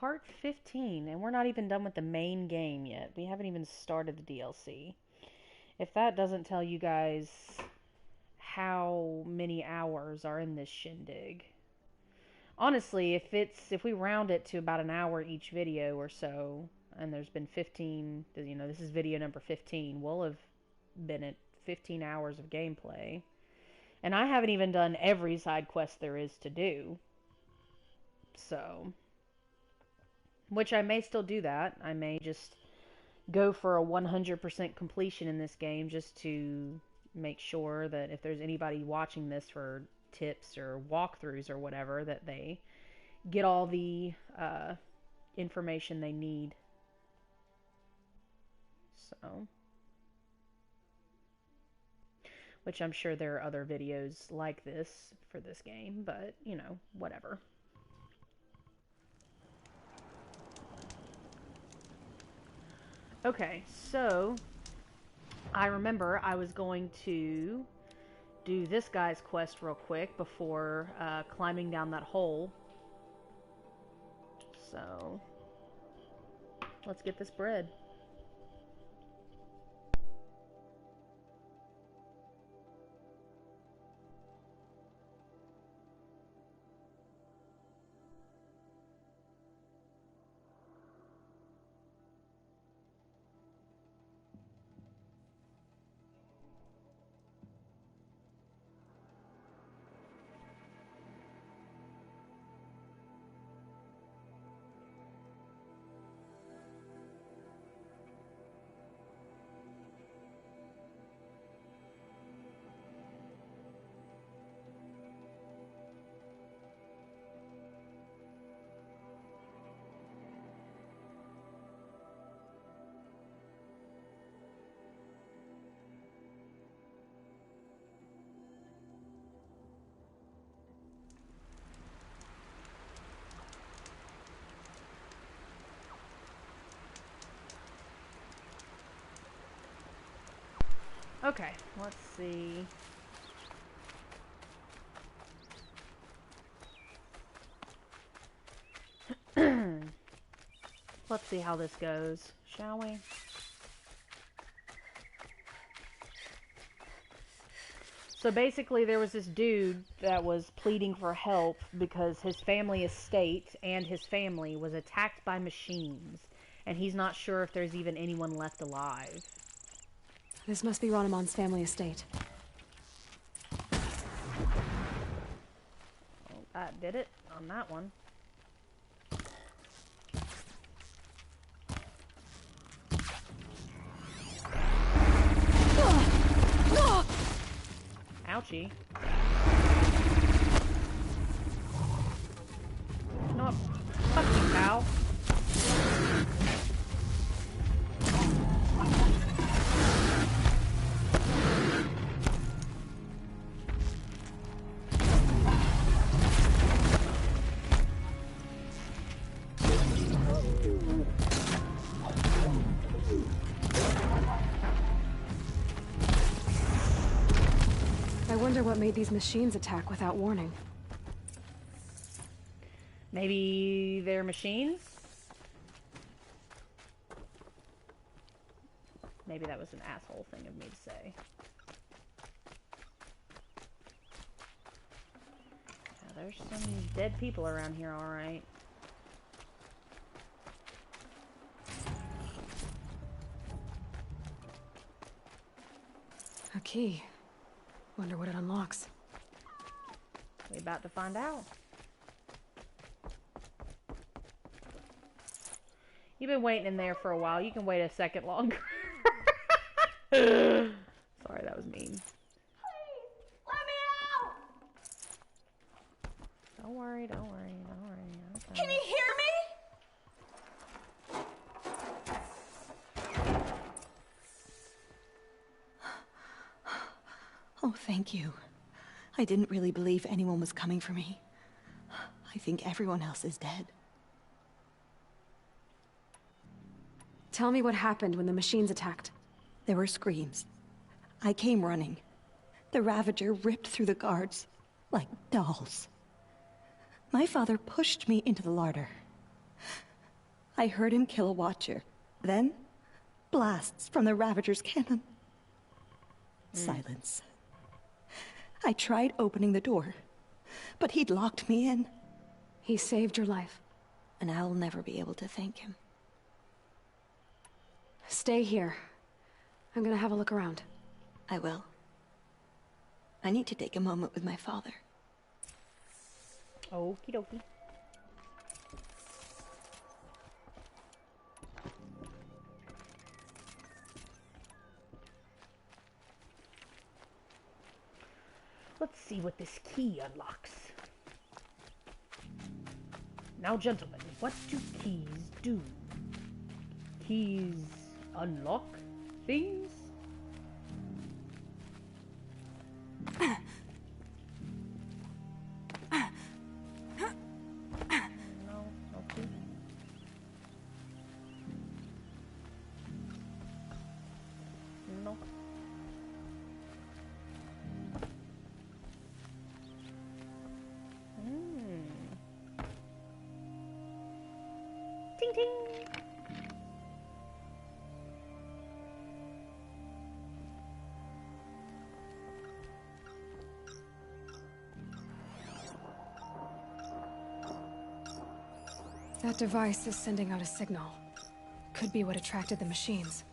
part 15, and we're not even done with the main game yet. We haven't even started the DLC. If that doesn't tell you guys how many hours are in this shindig. Honestly, if we round it to about an hour each video or so, and there's been 15, this is video number 15, we'll have been at 15 hours of gameplay. And I haven't even done every side quest there is to do. So, which I may still do that. I may just go for a 100% completion in this game just to make sure that if there's anybody watching this for tips or walkthroughs or whatever, that they get all the information they need. So, which I'm sure there are other videos like this for this game, but, whatever. Okay, so I remember I was going to do this guy's quest real quick before climbing down that hole. So, let's get this bread. Okay, let's see. Let's see how this goes, shall we? So basically there was this dude that was pleading for help because his family estate and his family was attacked by machines, and he's not sure if there's even anyone left alive. This must be Ronamon's family estate. Well, that did it on that one. Ouchie. No, fuck you, pal. I wonder what made these machines attack without warning. Maybe they're machines? Maybe that was an asshole thing of me to say. Yeah, there's some dead people around here, alright. A key. Wonder what it unlocks. We about to find out. You've been waiting in there for a while. You can wait a second longer. Sorry, that was mean. Please, let me out! Don't worry, don't worry, don't worry. Okay. Can you hear me? Oh, thank you. I didn't really believe anyone was coming for me. I think everyone else is dead. Tell me what happened when the machines attacked. There were screams. I came running. The Ravager ripped through the guards like dolls. My father pushed me into the larder. I heard him kill a Watcher. Then, blasts from the Ravager's cannon. Silence. I tried opening the door, but he'd locked me in. He saved your life. And I'll never be able to thank him. Stay here. I'm gonna have a look around. I will. I need to take a moment with my father. Okie dokie. Let's see what this key unlocks. Now, gentlemen, what do keys do? Keys unlock things? No, okay. No. Ting ting. That device is sending out a signal. Could be what attracted the machines.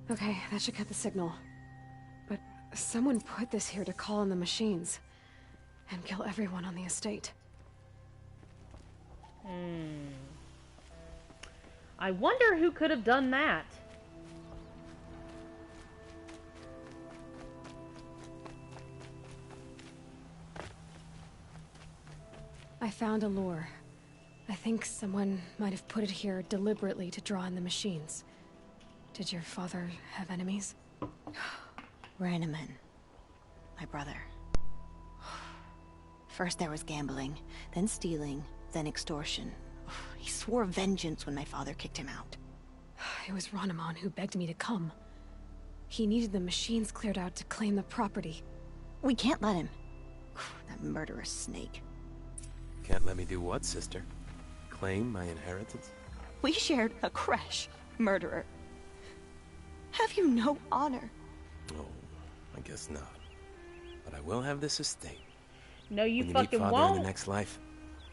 Okay, that should cut the signal. But someone put this here to call in the machines. And kill everyone on the estate. I wonder who could have done that. I found a lure. I think someone might have put it here deliberately to draw in the machines. Did your father have enemies? Rainaman. My brother. First there was gambling, then stealing, then extortion. He swore vengeance when my father kicked him out. It was Ranaman who begged me to come. He needed the machines cleared out to claim the property. We can't let him. That murderous snake. Can't let me do what, sister? Claim my inheritance? We shared a creche, murderer. Have you no honor? Oh, I guess not. But I will have this estate. No, you when you fucking meet Father won't. in the next life,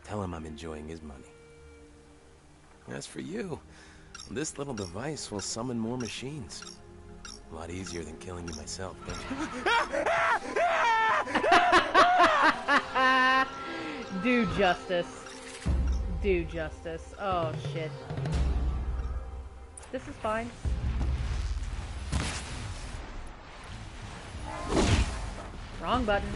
tell him I'm enjoying his money. As for you, this little device will summon more machines. A lot easier than killing you myself, don't you? Do justice. Do justice. Oh, shit. This is fine. Wrong button.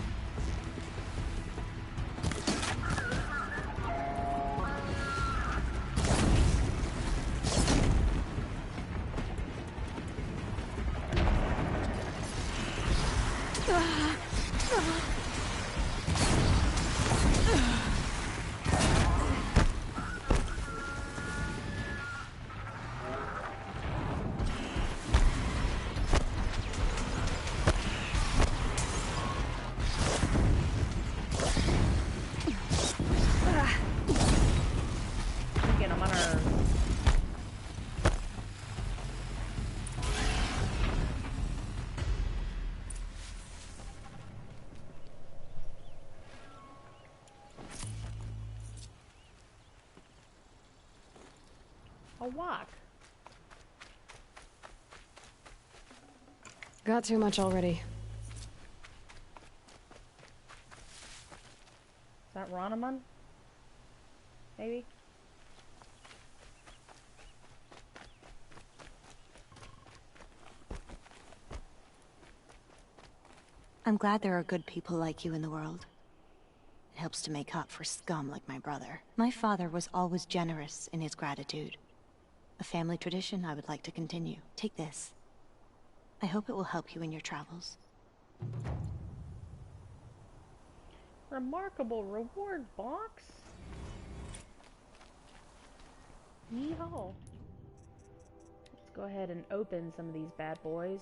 Get on my nerves. A walk. Got too much already. Is that Ranaman? Maybe? I'm glad there are good people like you in the world. It helps to make up for scum like my brother. My father was always generous in his gratitude. A family tradition I would like to continue. Take this. I hope it will help you in your travels. Remarkable reward box. Yeehaw. Let's go ahead and open some of these bad boys.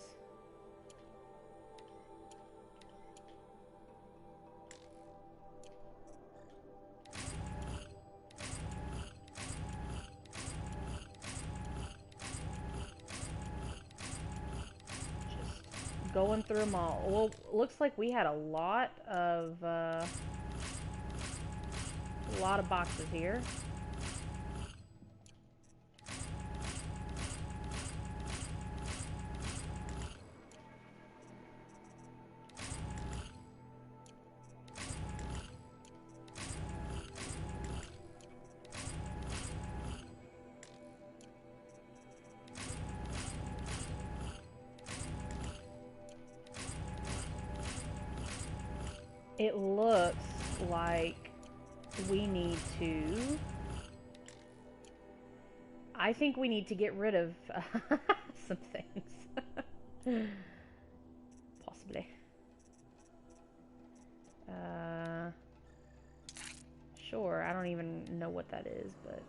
going through them all. Well, looks like we had a lot of boxes here. It looks like we need to... I think we need to get rid of some things. Possibly. Sure, I don't even know what that is, but...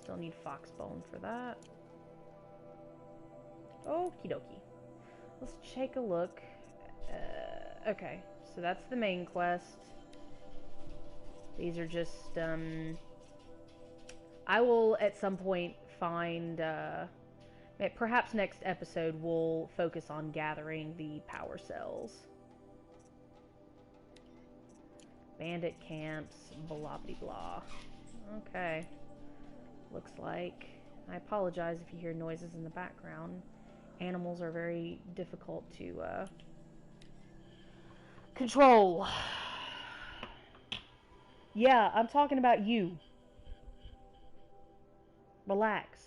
Still need Foxbone for that. Okie dokie. Let's take a look. Okay, so that's the main quest. These are just, I will at some point find, perhaps next episode we'll focus on gathering the power cells. Bandit camps, blah blah blah. Okay. Looks like, I apologize if you hear noises in the background. Animals are very difficult to control. Yeah, I'm talking about you. Relax.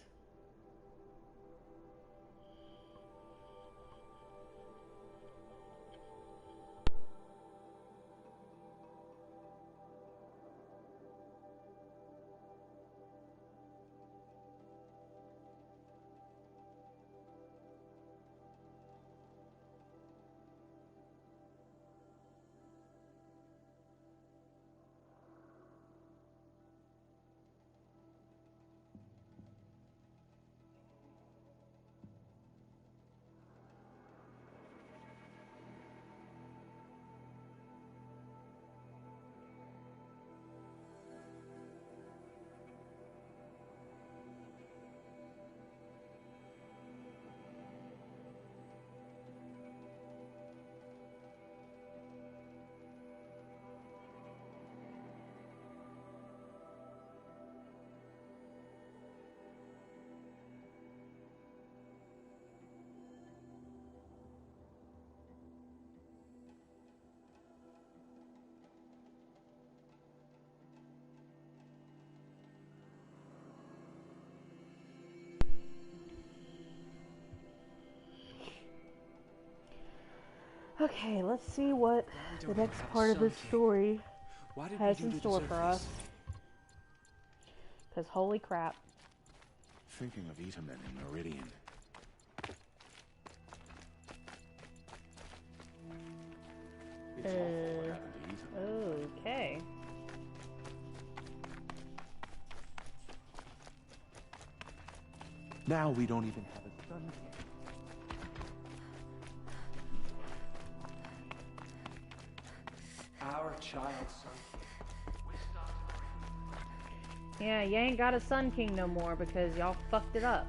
Okay, let's see what the next part of this story has in store for us. Because holy crap. Thinking of Itamen in Meridian. It's awful what happened to Itamen. Okay. Now we don't even have a Sun King. Our child's Sun King. Yeah, you ain't got a Sun King no more because y'all fucked it up.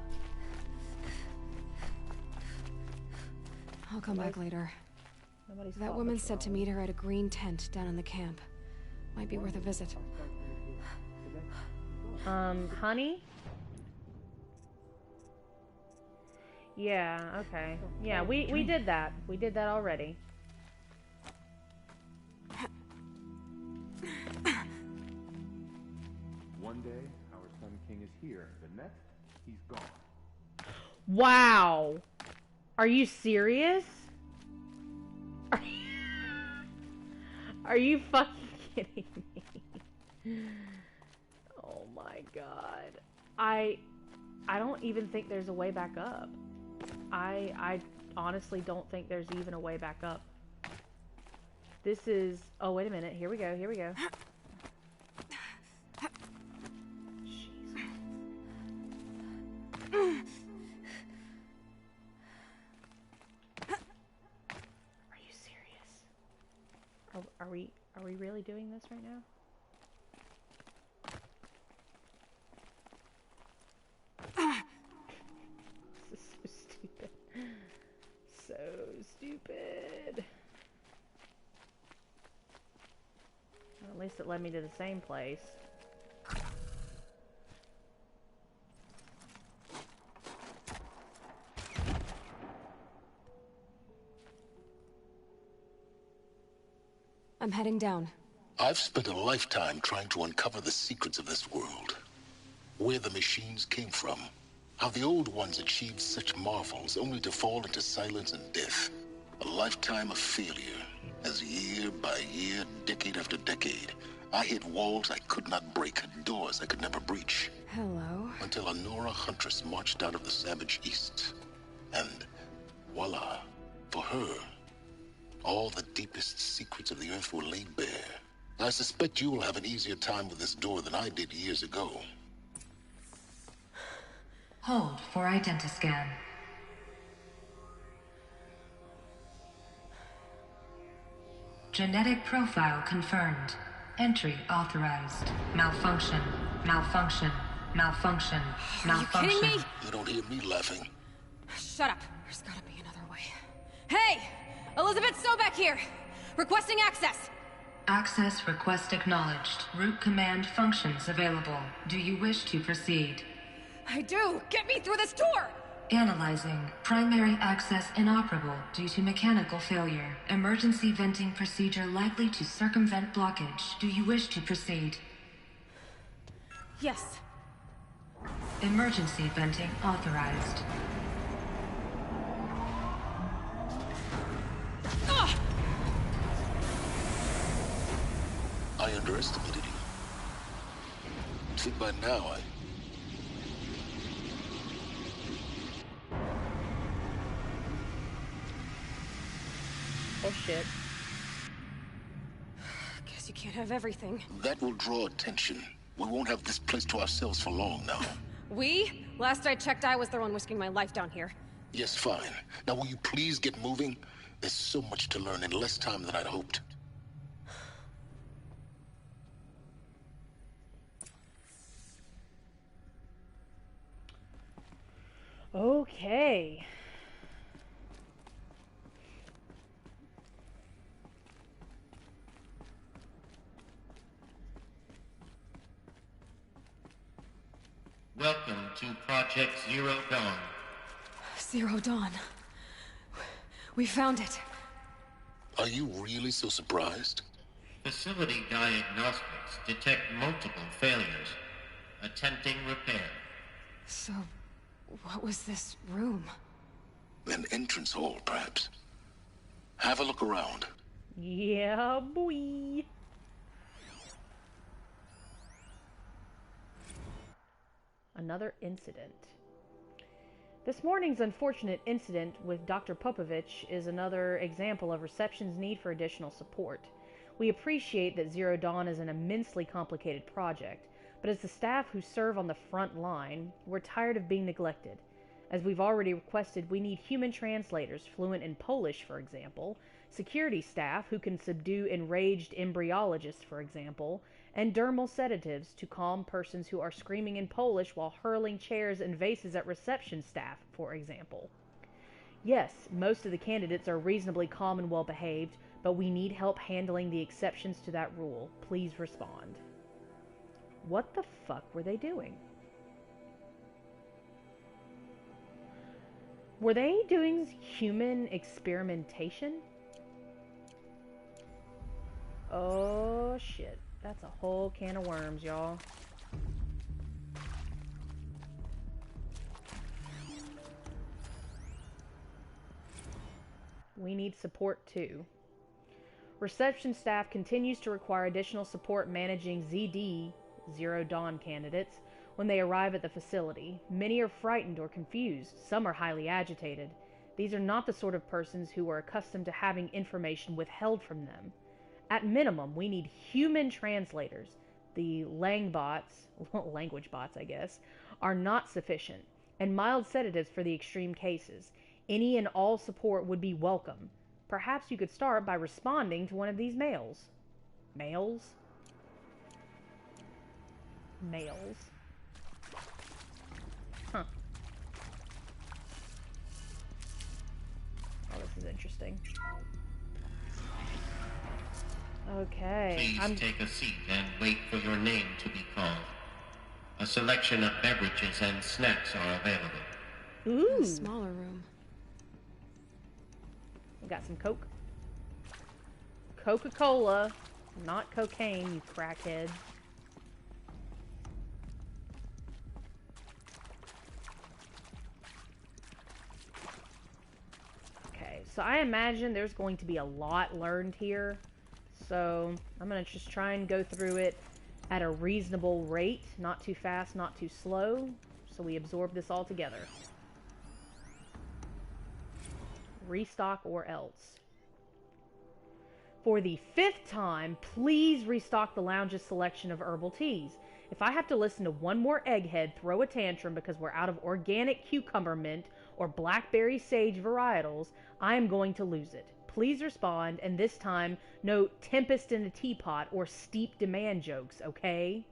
I'll come back later. Nobody's That woman said to meet her at a green tent down in the camp. Might be worth a visit. Honey? Yeah, okay. Yeah, we did that. We did that already. One day, our Sun King is here. The next, he's gone. Wow! Are you serious? Are you fucking kidding me? Oh my god. I don't even think there's a way back up. I honestly don't think there's even a way back up. This is... Oh, wait a minute. Here we go. Here we go. Jesus. Are you serious? Are we really doing this right now? least it led me to the same place. I'm heading down. I've spent a lifetime trying to uncover the secrets of this world. Where the machines came from. How the old ones achieved such marvels only to fall into silence and death. A lifetime of failure, as year by year, decade after decade, I hit walls I could not break, doors I could never breach. Hello. Until a Nora huntress marched out of the savage east. And voila, for her, all the deepest secrets of the Earth were laid bare. I suspect you will have an easier time with this door than I did years ago. Hold for identiscan. Genetic profile confirmed. Entry authorized. Malfunction. Malfunction. Malfunction. Malfunction. Are you kidding me? You don't hear me laughing. Shut up. There's gotta be another way. Hey! Elizabeth Sobeck here! Requesting access! Access request acknowledged. Root command functions available. Do you wish to proceed? I do! Get me through this door! Analyzing. Primary access inoperable due to mechanical failure. Emergency venting procedure likely to circumvent blockage. Do you wish to proceed? Yes. Emergency venting authorized. I underestimated you. Think by now, Oh shit. Guess you can't have everything. that will draw attention. We won't have this place to ourselves for long now. We? Last I checked, I was the one risking my life down here. Yes, fine. Now will you please get moving? There's so much to learn in less time than I'd hoped. Okay. Welcome to Project Zero Dawn. Zero Dawn. We found it. Are you really so surprised? Facility diagnostics detect multiple failures. Attempting repair. So, what was this room? An entrance hall, perhaps. Have a look around. Yeah, boy. Another incident. This morning's unfortunate incident with Dr. Popovich is another example of Reception's need for additional support. We appreciate that Zero Dawn is an immensely complicated project, but as the staff who serve on the front line, we're tired of being neglected. As we've already requested, we need human translators fluent in Polish, for example, security staff who can subdue enraged embryologists, for example, and dermal sedatives to calm persons who are screaming in Polish while hurling chairs and vases at reception staff, for example. Yes, most of the candidates are reasonably calm and well-behaved, but we need help handling the exceptions to that rule. Please respond. What the fuck were they doing? Were they doing human experimentation? Oh shit. That's a whole can of worms, y'all. We need support too. Reception staff continues to require additional support managing ZD, Zero Dawn candidates, when they arrive at the facility. Many are frightened or confused. Some are highly agitated. These are not the sort of persons who are accustomed to having information withheld from them. At minimum, we need human translators. The langbots, language bots I guess, are not sufficient, and mild sedatives for the extreme cases. Any and all support would be welcome. Perhaps you could start by responding to one of these mails. Mails? Mails. Huh. Oh, this is interesting. Okay. Please take a seat and wait for your name to be called. A selection of beverages and snacks are available. Ooh. A smaller room. We got some Coke. Coca-Cola, not cocaine, you crackhead. Okay, so I imagine there's going to be a lot learned here. So I'm going to just try and go through it at a reasonable rate. Not too fast, not too slow. So we absorb this all together. Restock or else. For the 5th time, please restock the lounge's selection of herbal teas. If I have to listen to one more egghead throw a tantrum because we're out of organic cucumber mint or blackberry sage varietals, I am going to lose it. Please respond, and this time, no tempest in a teapot or steep demand jokes, okay?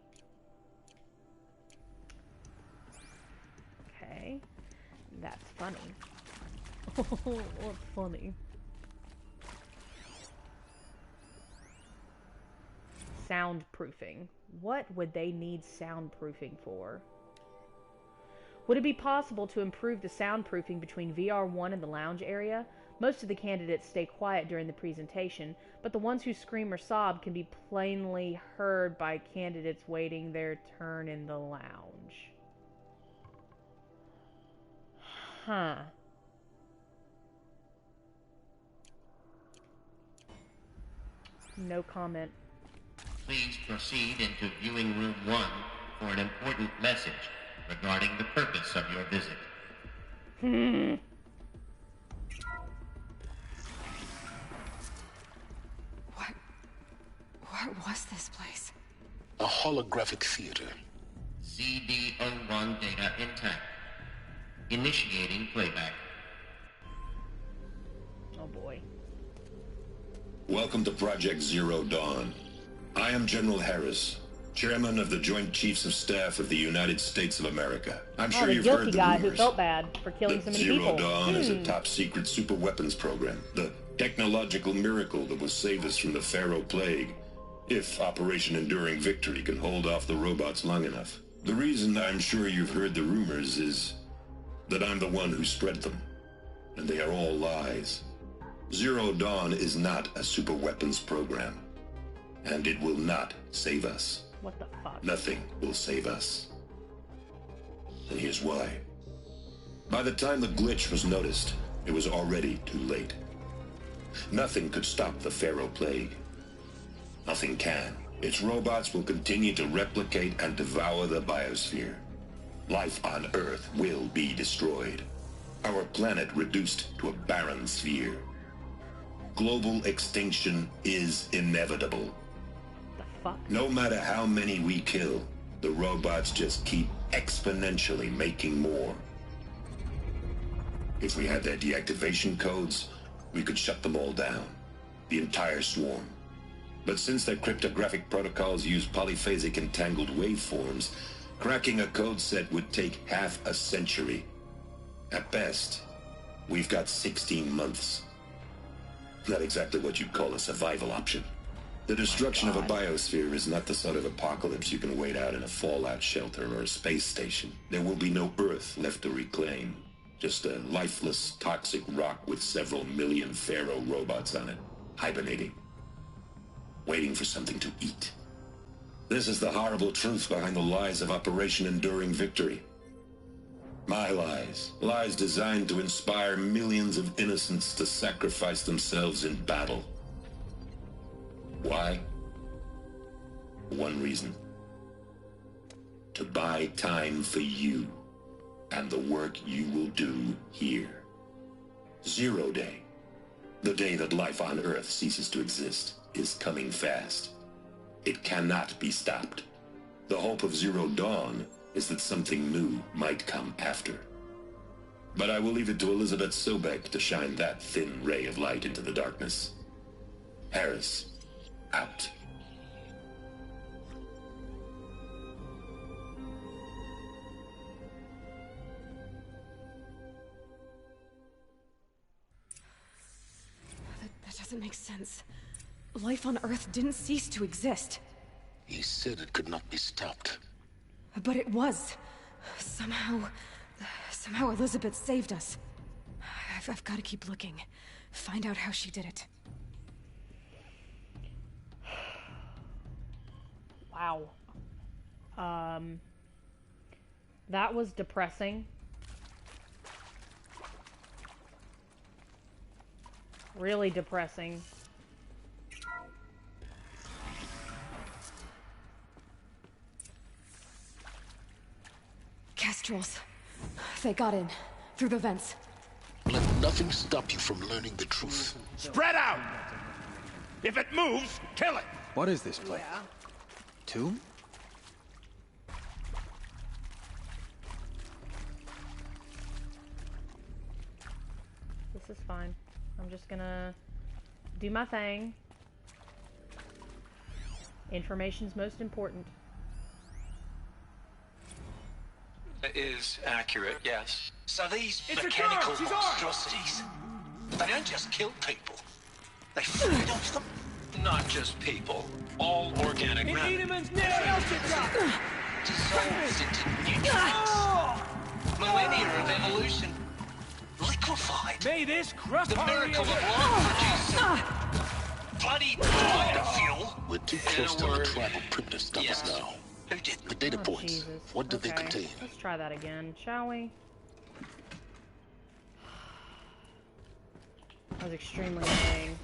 Okay. That's funny. What's funny? Soundproofing. What would they need soundproofing for? Would it be possible to improve the soundproofing between VR1 and the lounge area? Most of the candidates stay quiet during the presentation, but the ones who scream or sob can be plainly heard by candidates waiting their turn in the lounge. Huh. No comment. Please proceed into viewing room 1 for an important message regarding the purpose of your visit. What was this place? A holographic theater. CD01 data intact. Initiating playback. Oh boy. Welcome to Project Zero Dawn. I am General Harris, Chairman of the Joint Chiefs of Staff of the United States of America. I'm sure you've heard the guy rumors. Who felt bad for killing so many Zero people. Dawn is a top-secret super-weapons program, the technological miracle that will save us from the Pharaoh Plague, if Operation Enduring Victory can hold off the robots long enough. The reason I'm sure you've heard the rumors is that I'm the one who spread them, and they are all lies. Zero Dawn is not a super-weapons program, and it will not save us. What the fuck? Nothing will save us. And here's why. By the time the glitch was noticed, it was already too late. Nothing could stop the Pharaoh Plague. Nothing can. Its robots will continue to replicate and devour the biosphere. Life on Earth will be destroyed. Our planet reduced to a barren sphere. Global extinction is inevitable. The fuck? No matter how many we kill, the robots just keep exponentially making more. If we had their deactivation codes, we could shut them all down. The entire swarm. But since their cryptographic protocols use polyphasic entangled waveforms, cracking a code set would take half a century. At best, we've got 16 months. Not exactly what you'd call a survival option. The destruction of a biosphere is not the sort of apocalypse you can wait out in a fallout shelter or a space station. There will be no Earth left to reclaim. Just a lifeless, toxic rock with several million Pharaoh robots on it, hibernating. Waiting for something to eat. This is the horrible truth behind the lies of Operation Enduring Victory. My lies. Lies designed to inspire millions of innocents to sacrifice themselves in battle. Why? One reason. To buy time for you and the work you will do here. Zero Day. The day that life on Earth ceases to exist is coming fast. It cannot be stopped. The hope of Zero Dawn is that something new might come after. But I will leave it to Elizabeth Sobek to shine that thin ray of light into the darkness. Harris, out. That doesn't make sense. life on Earth didn't cease to exist. He said it could not be stopped. But it was. Somehow Elizabeth saved us. I've got to keep looking. Find out how she did it. Wow. That was depressing. Really depressing. Kestrels. They got in. Through the vents. Let nothing stop you from learning the truth. Spread out! If it moves, kill it! What is this place? Yeah. Tomb? This is fine. I'm just gonna do my thing. Information's most important. That is accurate, yes. So these mechanical monstrosities, they don't just kill people. They feed off them. Not just people. All organic matter. Dissolves into nutrients. Millennia of evolution liquefied. May this crust The miracle of life produces bloody biofuel. We're too close to the tribal crypt to stop us now. Who did The data Oh, points. Jesus. What did they Okay, contain? let's try that again, shall we? That was extremely annoying.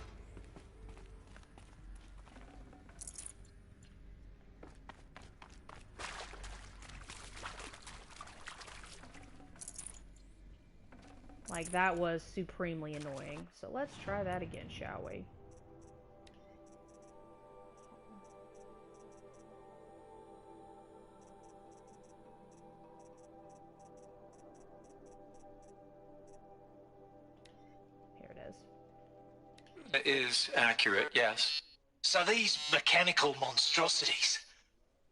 Like, that was supremely annoying. So let's try that again, shall we? Here it is. That is accurate, yes. So these mechanical monstrosities,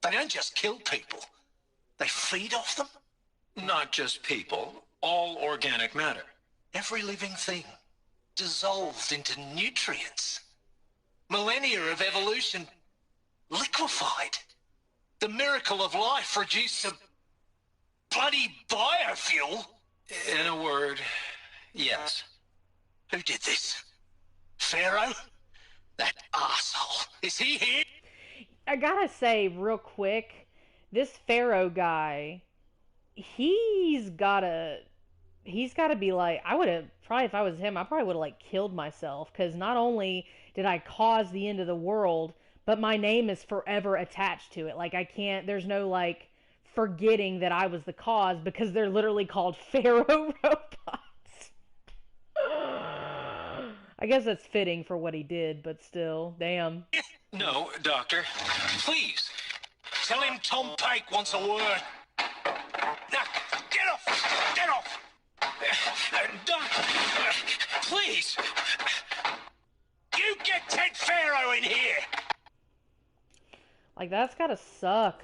they don't just kill people. They feed off them. Not just people. All organic matter. Every living thing dissolved into nutrients. Millennia of evolution liquefied. The miracle of life produced a bloody biofuel. In a word, yes. Who did this? Pharaoh? That arsehole. Is he here? I gotta say, real quick, this Pharaoh guy, he's gotta be like, I would've, probably if I was him, I probably would've, like, killed myself, because not only did I cause the end of the world, but my name is forever attached to it. Like, I can't, there's no, like, forgetting that I was the cause, because they're literally called Pharaoh robots. I guess that's fitting for what he did, but still, damn. No, Doctor. Please, tell him Tom Pike wants a word. Now, get off! Get off! Doctor, please. You get Ted Pharaoh in here! Like, that's gotta suck.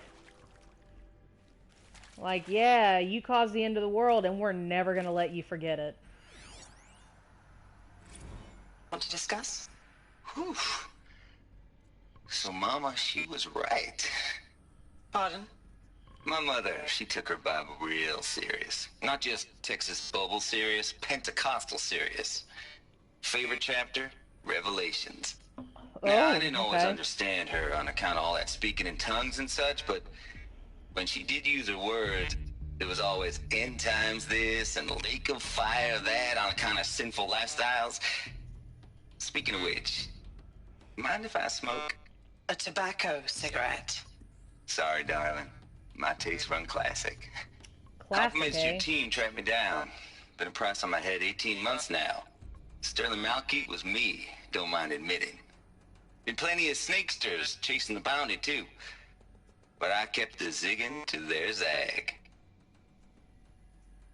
Like, yeah, you caused the end of the world, and we're never gonna let you forget it. Want to discuss? Whew. So Mama, she was right. Pardon? My mother, she took her Bible real serious. Not just Texas Bible serious, Pentecostal serious. Favorite chapter? Revelations. Now, I didn't always understand her on account of all that speaking in tongues and such, but when she did use her words, it was always end times this and lake of fire that on account of sinful lifestyles. Speaking of which, mind if I smoke? A tobacco cigarette. Sorry, darling. My taste run classic. Compliments to your team tracked me down. Been a price on my head 18 months now. Sterling Malkeet was me, don't mind admitting. Been plenty of snakesters chasing the bounty too. But I kept the zigging to their zag.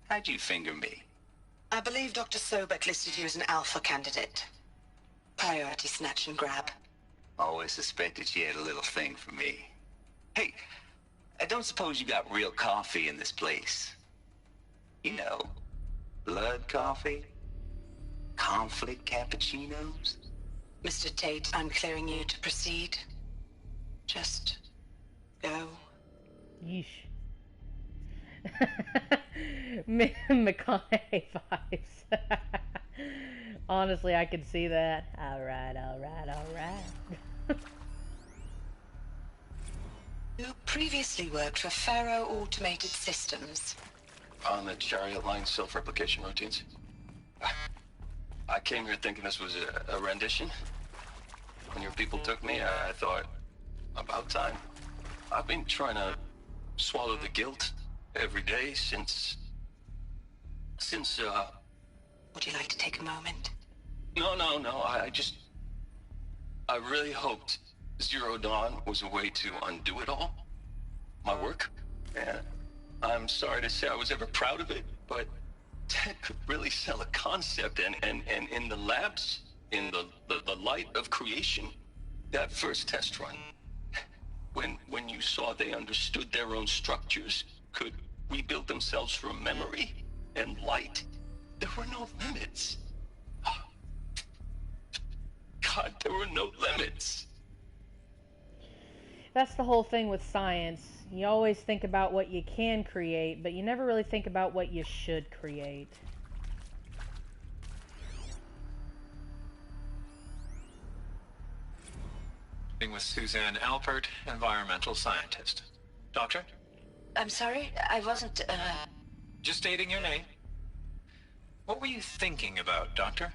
How'd you finger me? I believe Dr. Sobek listed you as an alpha candidate. Priority snatch and grab. Always suspected she had a little thing for me. Hey, I don't suppose you got real coffee in this place. You know, blood coffee? Conflict cappuccinos? Mr. Tate, I'm clearing you to proceed. Just go. Yeesh. McConaughey vibes. Honestly, I could see that. Alright. You previously worked for Faro Automated Systems. On the Chariot Line self-replication routines. I came here thinking this was a rendition. When your people took me, I thought, about time. I've been trying to swallow the guilt every day since... Would you like to take a moment? No, I really hoped Zero Dawn was a way to undo it all. My work. And I'm sorry to say I was ever proud of it, but Ted could really sell a concept, and in the labs, in the light of creation, that first test run, when you saw they understood their own structures, could rebuild themselves from memory and light, there were no limits. God, there were no limits. That's the whole thing with science. You always think about what you can create, but you never really think about what you should create. With Suzanne Alpert, environmental scientist. Doctor? I'm sorry, I wasn't, Just stating your name. What were you thinking about, Doctor?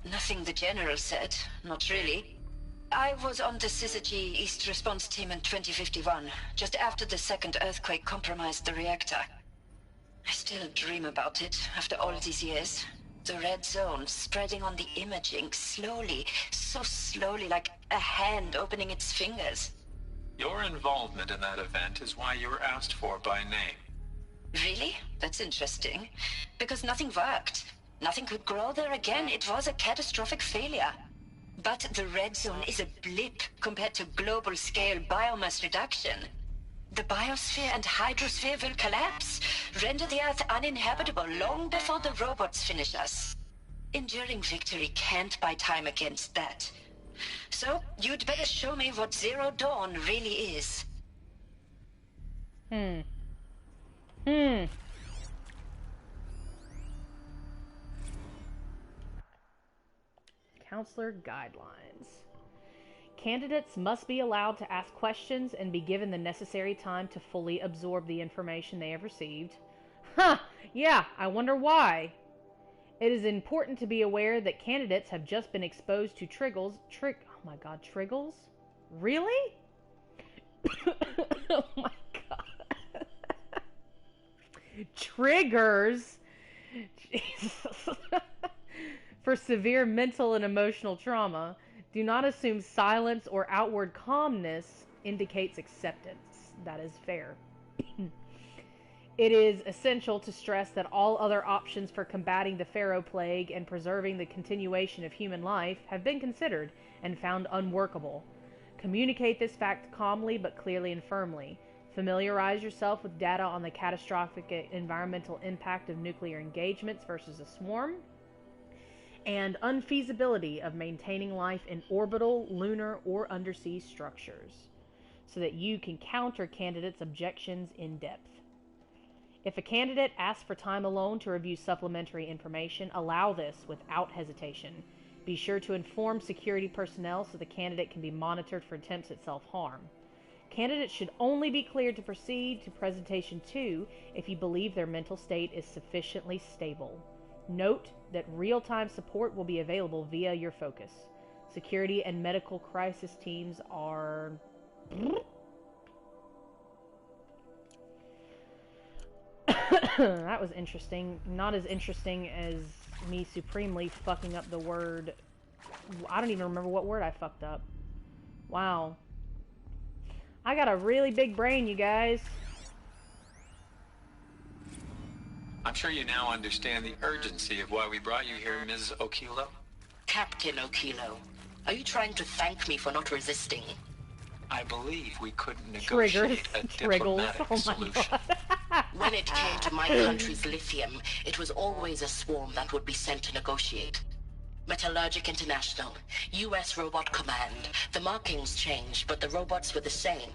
Nothing the General said. Not really. I was on the Syzygy East Response Team in 2051, just after the second earthquake compromised the reactor. I still dream about it, after all these years. The red zone spreading on the imaging, slowly, so slowly, like a hand opening its fingers. Your involvement in that event is why you were asked for by name. Really? That's interesting. Because nothing worked. Nothing could grow there again. It was a catastrophic failure. But the red zone is a blip compared to global-scale biomass reduction. The biosphere and hydrosphere will collapse, render the Earth uninhabitable long before the robots finish us. Enduring victory can't buy time against that. So, you'd better show me what Zero Dawn really is. Counselor guidelines. Candidates must be allowed to ask questions and be given the necessary time to fully absorb the information they have received. Yeah, I wonder why. It is important to be aware that candidates have just been exposed to triggles. Oh my god, triggles? Really? Oh my god. Triggers? Jesus. For severe mental and emotional trauma. Do not assume silence or outward calmness indicates acceptance. That is fair. It is essential to stress that all other options for combating the Pharaoh Plague and preserving the continuation of human life have been considered and found unworkable. Communicate this fact calmly but clearly and firmly. Familiarize yourself with data on the catastrophic environmental impact of nuclear engagements versus a swarm, and unfeasibility of maintaining life in orbital, lunar, or undersea structures, so that you can counter candidates' objections in depth. If a candidate asks for time alone to review supplementary information, allow this without hesitation. Be sure to inform security personnel so the candidate can be monitored for attempts at self-harm. Candidates should only be cleared to proceed to Presentation 2 if you believe their mental state is sufficiently stable. Note that real-time support will be available via your focus. Security and medical crisis teams are... That was interesting. Not as interesting as me supremely fucking up the word... I don't even remember what word I fucked up. Wow. I got a really big brain, you guys. I'm sure you now understand the urgency of why we brought you here, Ms. Okilo. Captain Okilo, are you trying to thank me for not resisting? I believe we couldn't negotiate a diplomatic solution. When it came to my country's lithium, it was always a swarm that would be sent to negotiate. Metallurgic International, U.S. Robot Command. The markings changed, but the robots were the same.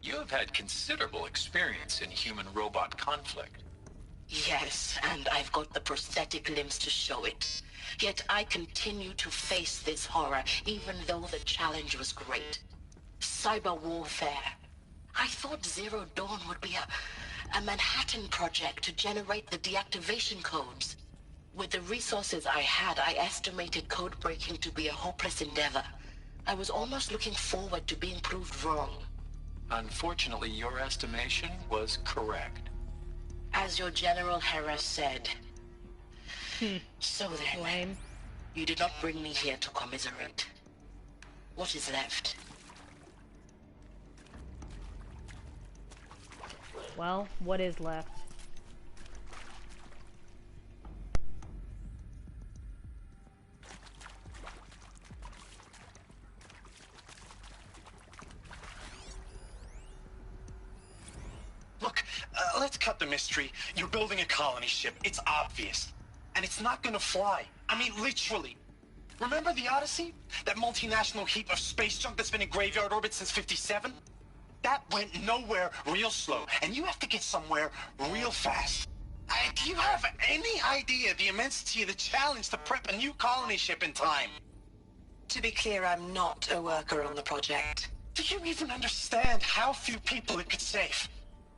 You have had considerable experience in human-robot conflict. Yes, and I've got the prosthetic limbs to show it. Yet I continue to face this horror, even though the challenge was great. Cyber warfare. I thought Zero Dawn would be a Manhattan project to generate the deactivation codes. With the resources I had, I estimated code breaking to be a hopeless endeavor. I was almost looking forward to being proved wrong. Unfortunately, your estimation was correct. As your General Hera said. So then, Lame. You did not bring me here to commiserate. What is left? Well, what is left? Look, let's cut the mystery. You're building a colony ship. It's obvious. And it's not gonna fly. I mean, literally. Remember the Odyssey? That multinational heap of space junk that's been in graveyard orbit since '57? That went nowhere real slow. And you have to get somewhere real fast. Do you have any idea the immensity of the challenge to prep a new colony ship in time? To be clear, I'm not a worker on the project. Do you even understand how few people it could save?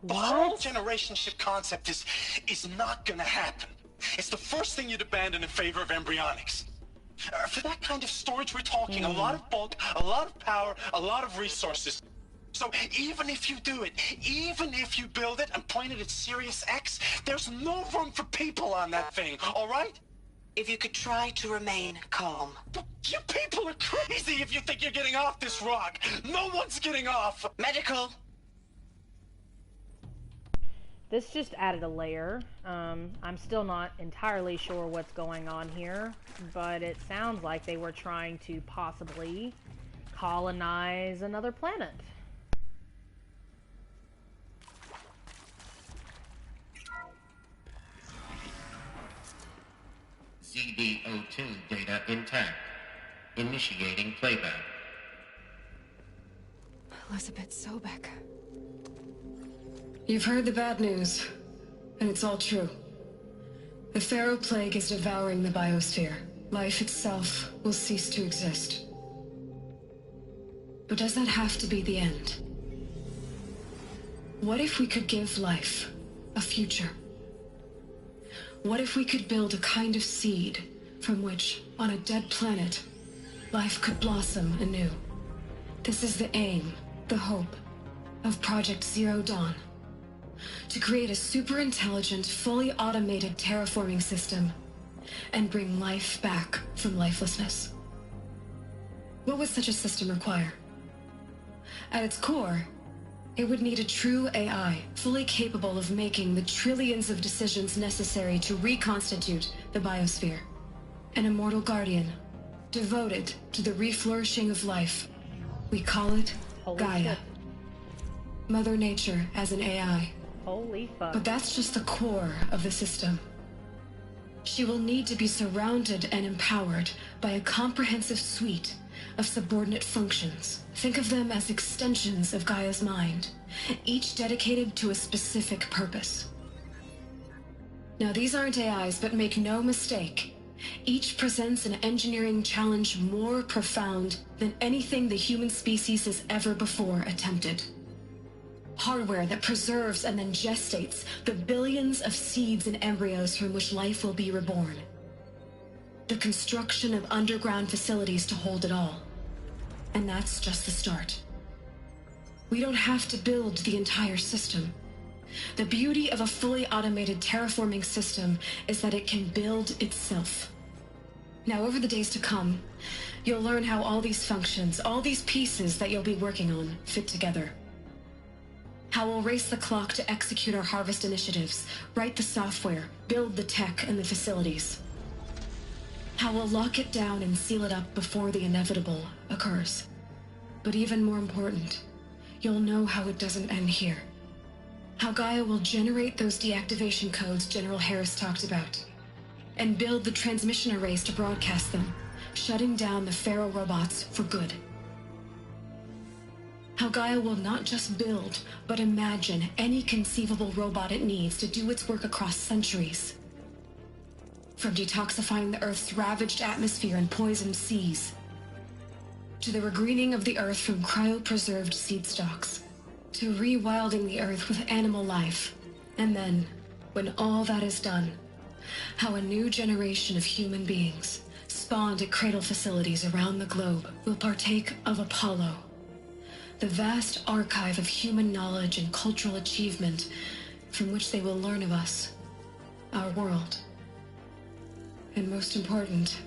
The whole generation ship concept is not gonna happen. It's the first thing you'd abandon in favor of embryonics. For that kind of storage, we're talking a lot of bulk, a lot of power, a lot of resources. So even if you do it, even if you build it and point it at Sirius X, there's no room for people on that thing, all right? If you could try to remain calm. You people are crazy if you think you're getting off this rock. No one's getting off. Medical. This just added a layer. I'm still not entirely sure what's going on here, but it sounds like they were trying to possibly colonize another planet. ZD-02 data intact. Initiating playback. Elizabeth Sobek. You've heard the bad news, and it's all true. The Pharaoh Plague is devouring the biosphere. Life itself will cease to exist. But does that have to be the end? What if we could give life a future? What if we could build a kind of seed from which, on a dead planet, life could blossom anew? This is the aim, the hope, of Project Zero Dawn. To create a super-intelligent, fully automated terraforming system and bring life back from lifelessness. What would such a system require? At its core, it would need a true AI, fully capable of making the trillions of decisions necessary to reconstitute the biosphere. An immortal guardian, devoted to the reflourishing of life. We call it Gaia. Mother Nature as an AI. Holy fuck. But that's just the core of the system. She will need to be surrounded and empowered by a comprehensive suite of subordinate functions. Think of them as extensions of Gaia's mind, each dedicated to a specific purpose. Now, these aren't AIs, but make no mistake, each presents an engineering challenge more profound than anything the human species has ever before attempted. Hardware that preserves and then gestates the billions of seeds and embryos from which life will be reborn. The construction of underground facilities to hold it all. And that's just the start. We don't have to build the entire system. The beauty of a fully automated terraforming system is that it can build itself. Now, over the days to come, you'll learn how all these functions, all these pieces that you'll be working on, fit together. How we'll race the clock to execute our harvest initiatives, write the software, build the tech and the facilities. How we'll lock it down and seal it up before the inevitable occurs. But even more important, you'll know how it doesn't end here. How Gaia will generate those deactivation codes General Harris talked about. and build the transmission arrays to broadcast them, shutting down the Pharaoh robots for good. How Gaia will not just build, but imagine any conceivable robot it needs to do its work across centuries. From detoxifying the Earth's ravaged atmosphere and poisoned seas, to the regreening of the Earth from cryopreserved seed stalks, to rewilding the Earth with animal life. And then, when all that is done, how a new generation of human beings, spawned at cradle facilities around the globe, will partake of Apollo, the vast archive of human knowledge and cultural achievement from which they will learn of us, our world. And most important,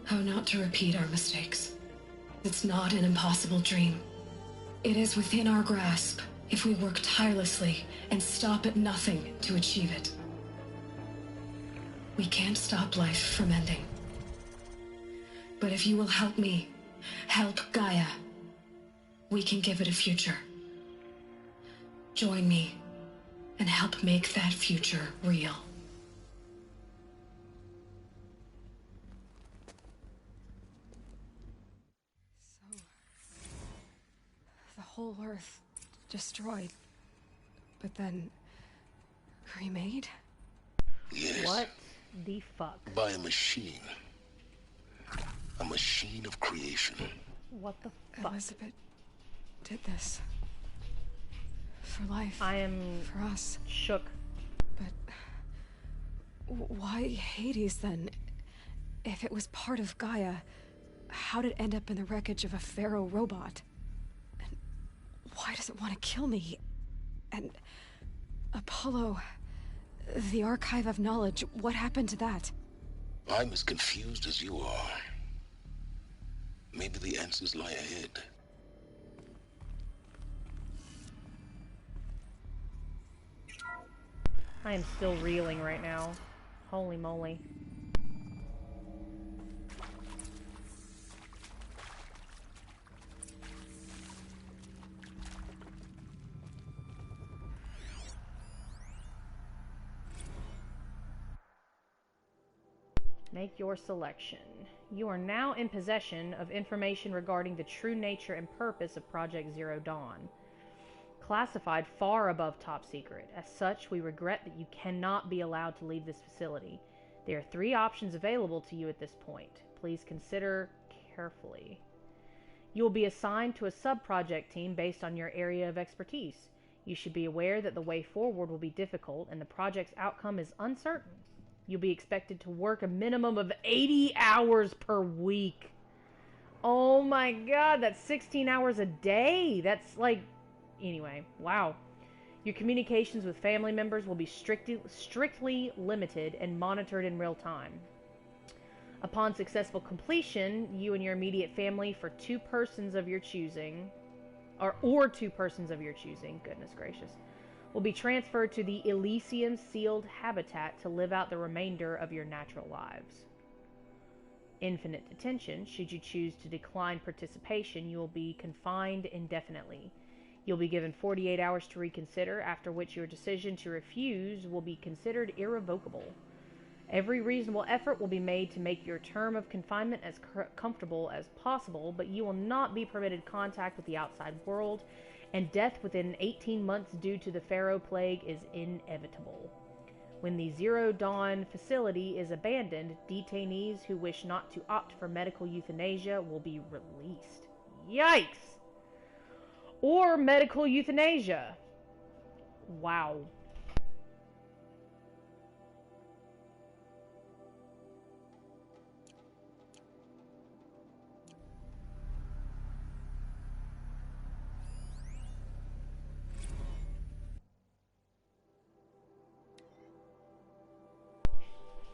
how not to repeat our mistakes. It's not an impossible dream. It is within our grasp if we work tirelessly and stop at nothing to achieve it. We can't stop life from ending. But if you will help me, help Gaia, we can give it a future. Join me and help make that future real. The whole Earth destroyed, but then remade? Yes. What the fuck? By a machine. A machine of creation. What the fuck? Elizabeth did this. For life. I am for us. Shook. But why Hades then? If it was part of Gaia, how did it end up in the wreckage of a Pharaoh robot? And why does it want to kill me? And Apollo, the archive of knowledge, what happened to that? I'm as confused as you are. Maybe the answers lie ahead. I am still reeling right now. Holy moly. Make your selection. You are now in possession of information regarding the true nature and purpose of Project Zero Dawn. Classified far above top secret. As such, we regret that you cannot be allowed to leave this facility. There are 3 options available to you at this point. Please consider carefully. You will be assigned to a sub-project team based on your area of expertise. You should be aware that the way forward will be difficult and the project's outcome is uncertain. You'll be expected to work a minimum of 80 hours per week. Oh my god, that's 16 hours a day. That's like... Anyway, wow. Your communications with family members will be strictly limited and monitored in real time. Upon successful completion, you and your immediate family for 2 persons of your choosing, or 2 persons of your choosing, goodness gracious, will be transferred to the Elysium sealed habitat to live out the remainder of your natural lives. Infinite detention. Should you choose to decline participation, you will be confined indefinitely. You'll be given 48 hours to reconsider, after which your decision to refuse will be considered irrevocable. Every reasonable effort will be made to make your term of confinement as comfortable as possible, but you will not be permitted contact with the outside world, and death within 18 months due to the Pharaoh plague is inevitable. When the Zero Dawn facility is abandoned, detainees who wish not to opt for medical euthanasia will be released. Yikes! Or medical euthanasia. Wow.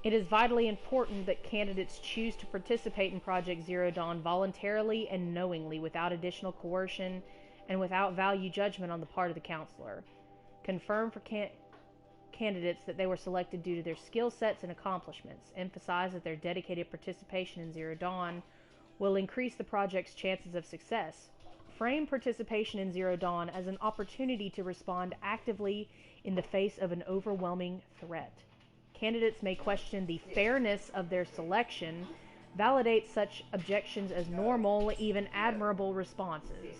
It is vitally important that candidates choose to participate in Project Zero Dawn voluntarily and knowingly, without additional coercion and without value judgment on the part of the counselor. Confirm for candidates that they were selected due to their skill sets and accomplishments. Emphasize that their dedicated participation in Zero Dawn will increase the project's chances of success. Frame participation in Zero Dawn as an opportunity to respond actively in the face of an overwhelming threat. Candidates may question the fairness of their selection, validate such objections as normal, even admirable responses.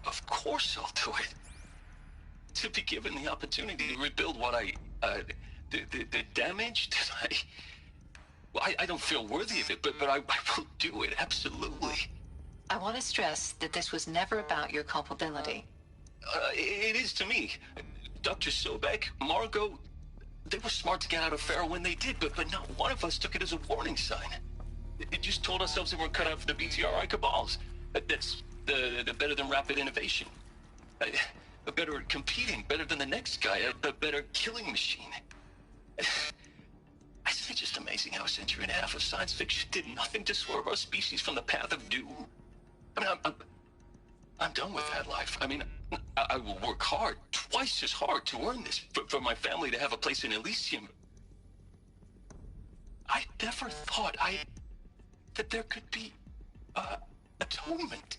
Of course I'll do it. To be given the opportunity to rebuild what the damage that I don't feel worthy of it, but I will do it, absolutely. I want to stress that this was never about your culpability. It is to me. Dr. Sobek, Margot, they were smart to get out of Pharaoh when they did, but not one of us took it as a warning sign. It just told ourselves that we're cut out for the BTRI cabals. That's the better than rapid innovation. A better at competing, better than the next guy, a better killing machine. It's just amazing how a century and a half of science fiction did nothing to swerve our species from the path of doom. I mean, I'm done with that life. I mean, I will work hard, twice as hard, to earn this, for my family to have a place in Elysium. I never thought that there could be, atonement.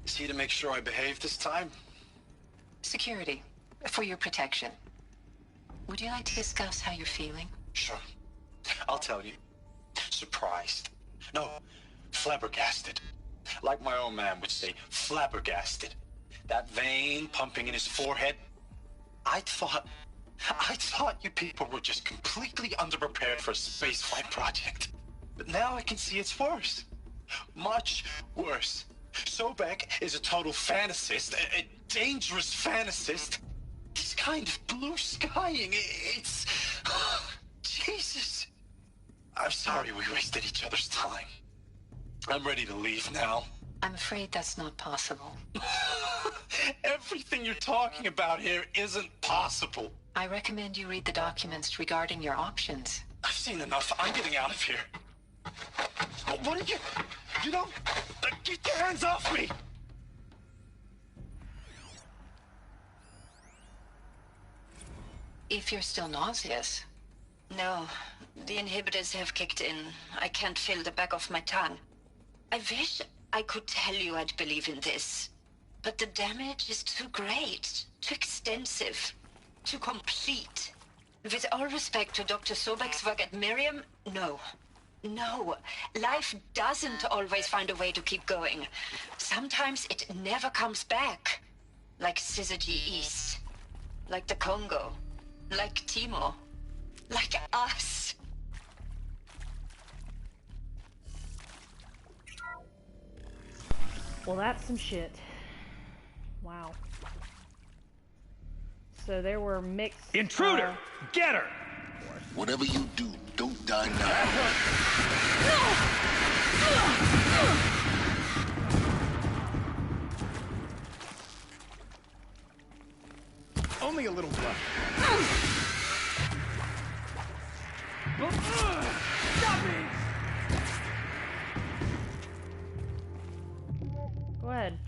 Is he to make sure I behave this time? Security, for your protection. Would you like to discuss how you're feeling? Sure. I'll tell you. Surprised. No, flabbergasted. Like my own man would say, flabbergasted. That vein pumping in his forehead. I thought you people were just completely underprepared for a spaceflight project. But now I can see it's worse. Much worse. Sobek is a total fantasist, a dangerous fantasist. He's kind of blue skying. It's... Jesus. I'm sorry we wasted each other's time. I'm ready to leave now. I'm afraid that's not possible. Everything you're talking about here isn't possible. I recommend you read the documents regarding your options. I've seen enough. I'm getting out of here. What did you... You don't... Get your hands off me! If you're still nauseous. No, the inhibitors have kicked in. I can't feel the back of my tongue. I wish I could tell you I'd believe in this. But the damage is too great, too extensive, too complete. With all respect to Dr. Sobek's work at Miriam, no. No, life doesn't always find a way to keep going. Sometimes it never comes back. Like Syzygy East. Like the Congo. Like Timo. Like us. Well, that's some shit. Wow. So there were mixed... Intruder! Get her! Whatever you do, don't die now. Only a little blood. Stop me! Go ahead.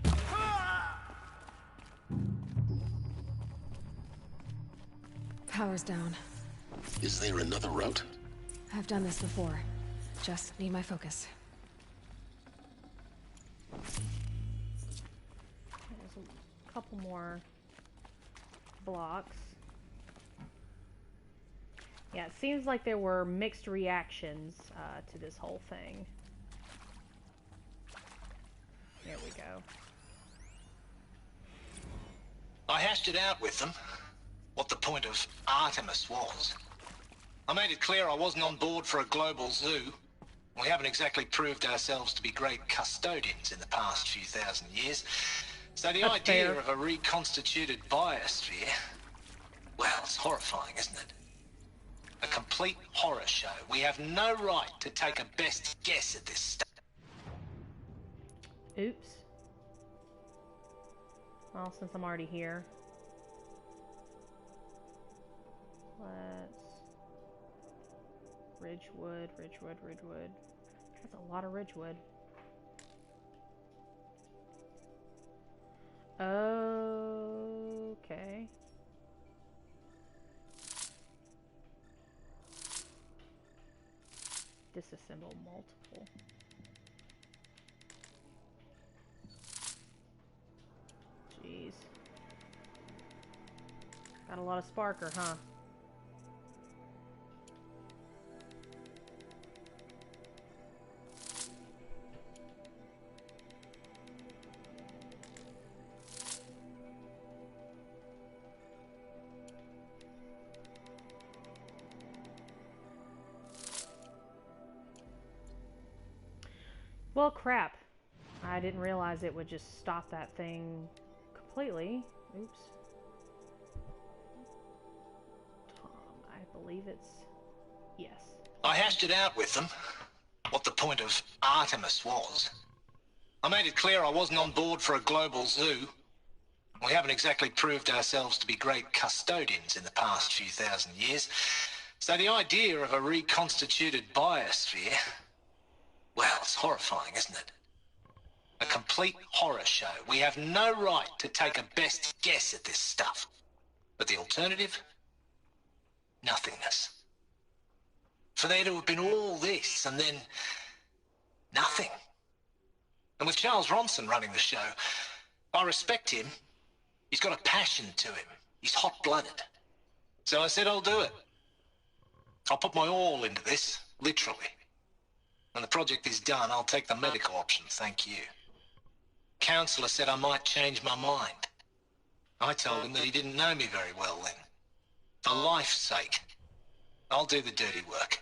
Power's down. Is there another route? I've done this before. Just need my focus. There's a couple more blocks. Yeah, it seems like there were mixed reactions to this whole thing. There we go. I hashed it out with them, what the point of Artemis was. I made it clear I wasn't on board for a global zoo. We haven't exactly proved ourselves to be great custodians in the past few thousand years. So the idea of a reconstituted biosphere, well, it's horrifying, isn't it? A complete horror show. We have no right to take a best guess at this stuff. Oops. Well, since I'm already here, let's... Ridgewood. That's a lot of Ridgewood. Okay. Disassemble multiple. Jeez. Got a lot of sparker, huh? Well, crap. I didn't realize it would just stop that thing completely. Oops. Tom, I believe it's... Yes. I hashed it out with them, what the point of Artemis was. I made it clear I wasn't on board for a global zoo. We haven't exactly proved ourselves to be great custodians in the past few thousand years. So the idea of a reconstituted biosphere... well, it's horrifying, isn't it? A complete horror show. We have no right to take a best guess at this stuff. But the alternative? Nothingness. For there to have been all this, and then... nothing. And with Charles Ronson running the show, I respect him. He's got a passion to him. He's hot-blooded. So I said I'll do it. I'll put my all into this, literally. When the project is done, I'll take the medical option, thank you. Counselor said I might change my mind. I told him that he didn't know me very well then. For life's sake, I'll do the dirty work.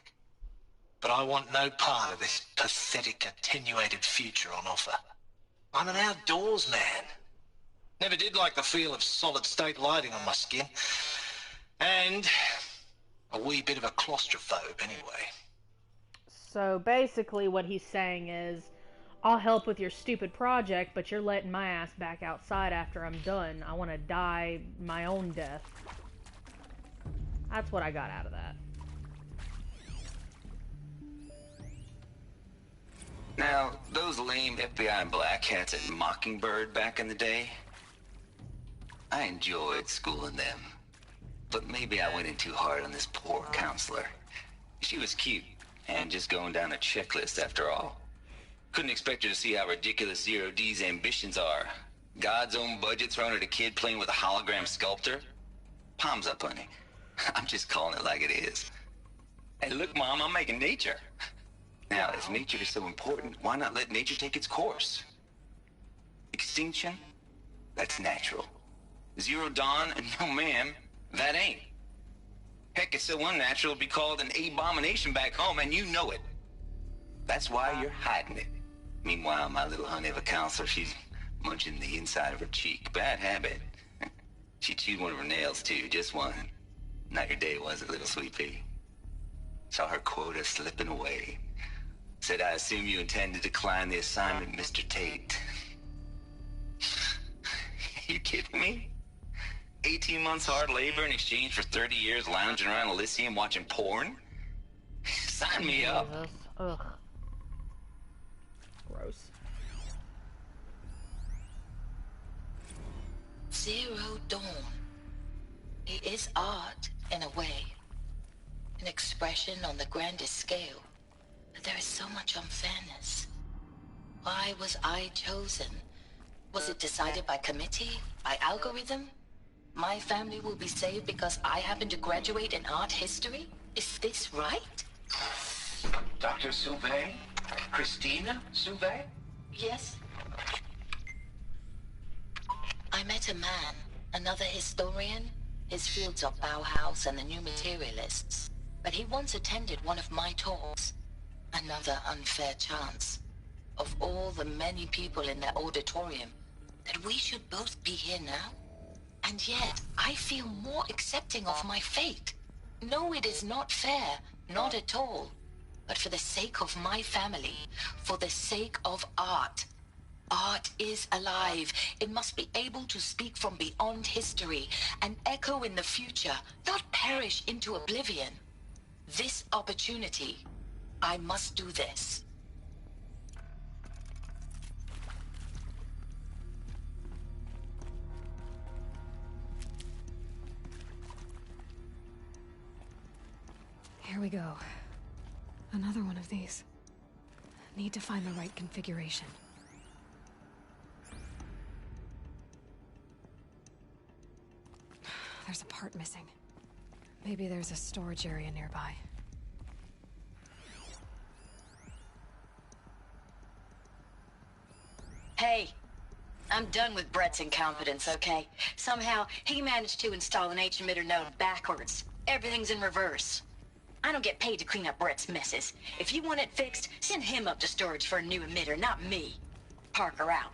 But I want no part of this pathetic, attenuated future on offer. I'm an outdoors man. Never did like the feel of solid-state lighting on my skin. And a wee bit of a claustrophobe anyway. So basically what he's saying is, I'll help with your stupid project, but you're letting my ass back outside after I'm done. I want to die my own death. That's what I got out of that. Now, those lame FBI black hats at Mockingbird back in the day, I enjoyed schooling them. But maybe I went in too hard on this poor counselor. She was cute. And just going down a checklist after all. Couldn't expect her to see how ridiculous Zero D's ambitions are. God's own budget thrown at a kid playing with a hologram sculptor? Palms up, honey. I'm just calling it like it is. Hey, look, Mom, I'm making nature. Now, if nature is so important, why not let nature take its course? Extinction? That's natural. Zero Dawn? No, ma'am, that ain't. Heck, it's so unnatural it'd be called an abomination back home, and you know it. That's why you're hiding it. Meanwhile, my little honey of a counselor, she's munching the inside of her cheek. Bad habit. She chewed one of her nails, too, just one. Not your day, was it, little sweet pea? Saw her quota slipping away. Said, I assume you intend to decline the assignment, Mr. Tate. You kidding me? 18 months hard labor in exchange for 30 years lounging around Elysium watching porn? Sign me up. Ugh. Gross. Zero Dawn. It is art, in a way. An expression on the grandest scale. But there is so much unfairness. Why was I chosen? Was it decided by committee? By algorithm? My family will be saved because I happen to graduate in art history? Is this right? Dr. Sauvé? Christina Sauvé? Yes. I met a man, another historian. His fields are Bauhaus and the New Materialists. But he once attended one of my talks. Another unfair chance. Of all the many people in that auditorium, that we should both be here now. And yet, I feel more accepting of my fate. No, it is not fair, not at all. But for the sake of my family, for the sake of art. Art is alive. It must be able to speak from beyond history and echo in the future, not perish into oblivion. This opportunity, I must do this. Here we go. Another one of these. Need to find the right configuration. There's a part missing. Maybe there's a storage area nearby. Hey, I'm done with Brett's incompetence, okay? Somehow, he managed to install an H-emitter node backwards. Everything's in reverse. I don't get paid to clean up Brett's messes. If you want it fixed, send him up to storage for a new emitter, not me. Parker out.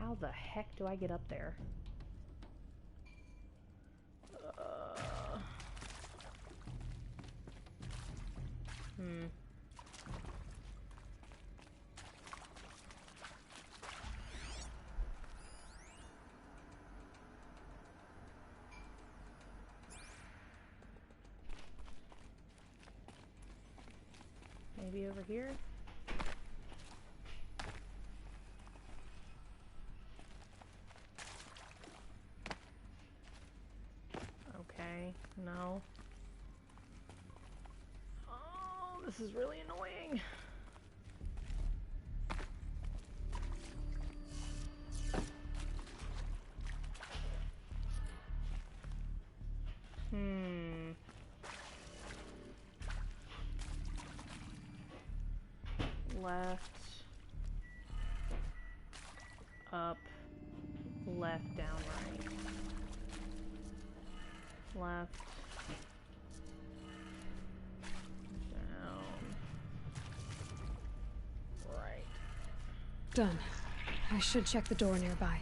How the heck do I get up there? Maybe over here? Okay, no. Oh, this is really annoying. Left, up, left, down, right. Left, down, right. Done. I should check the door nearby.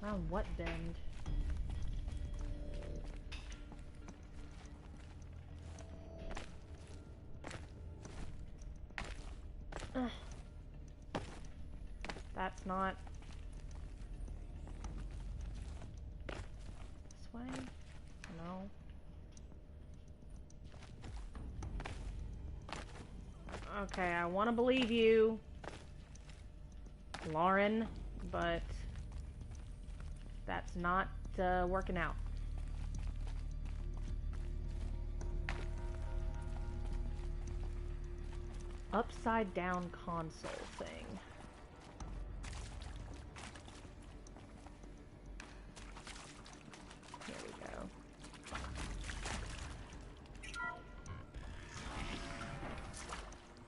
Around what bend? That's not this way? No. Okay, I want to believe you, Lauren, but that's not working out. Upside down console thing. There we go.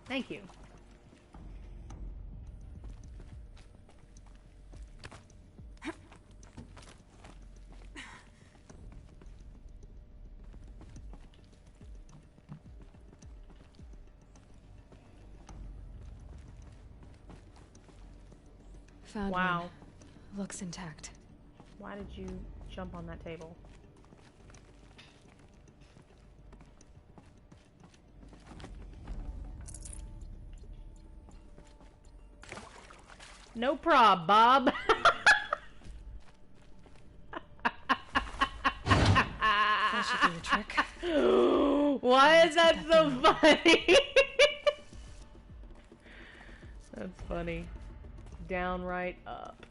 Thank you. Found Wow. one. Looks intact. Why did you jump on that table? No prob, Bob. That should do the trick. Why is that so funny? That's funny. Down, right, up.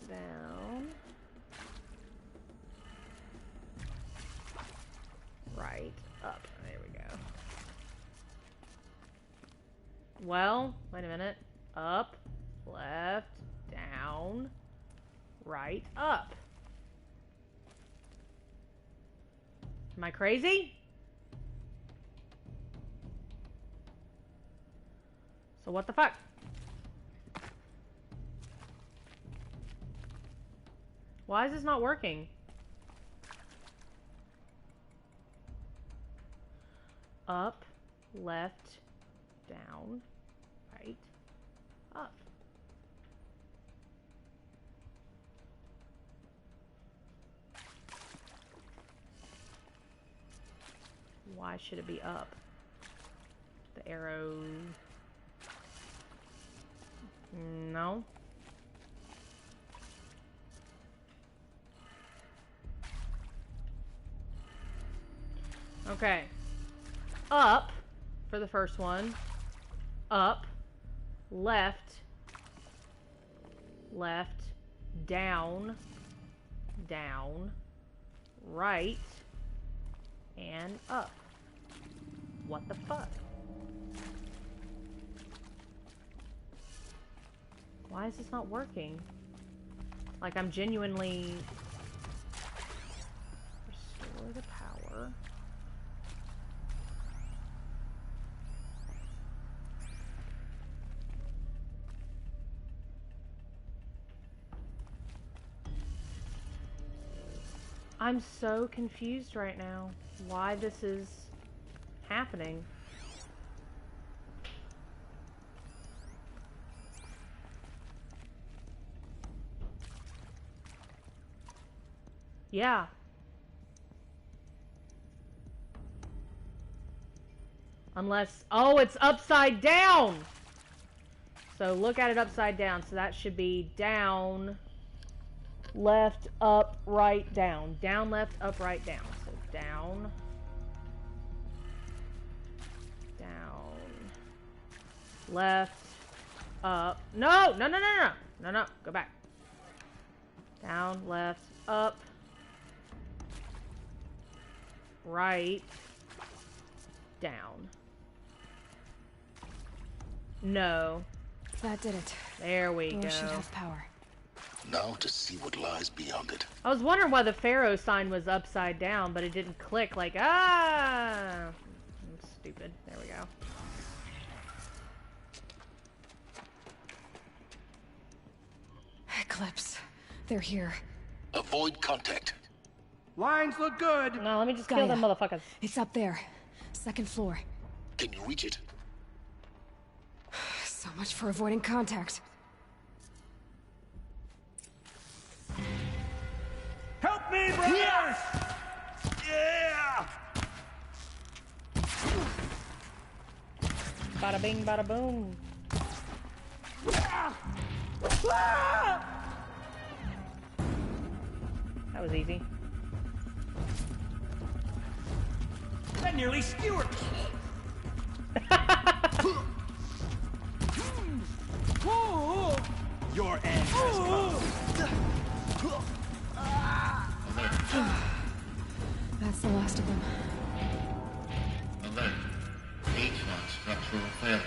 Down. Right, up. There we go. Well, wait a minute. Up, left, down, right, up. Am I crazy? So what the fuck? Why is this not working? Up, left, down, right, up. Why should it be up? The arrow... No. Okay. Up for the first one. Up. Left. Left. Down. Down. Right. And up. What the fuck? Why is this not working? Like, I'm genuinely... Restore the power. I'm so confused right now. Why this is happening. Yeah. Unless... Oh, it's upside down! So look at it upside down. So that should be down, left, up, right, down. Down, left, up, right, down. So down. Down. Left. Up. No! No, no, no, no! No, no. Go back. Down, left, up. Right, down. No. That did it. There we go. Should have power. Now to see what lies beyond it. I was wondering why the Pharaoh sign was upside down, but it didn't click like, ah! I'm stupid. There we go. Eclipse. They're here. Avoid contact. Lines look good. No, let me just kill them motherfuckers. It's up there. Second floor. Can you reach it? So much for avoiding contact. Help me, brothers! Yeah! Bada bing, bada boom. That was easy. That nearly skewered me. Your end has come. That's the last of them. Alert. H1 structural failure.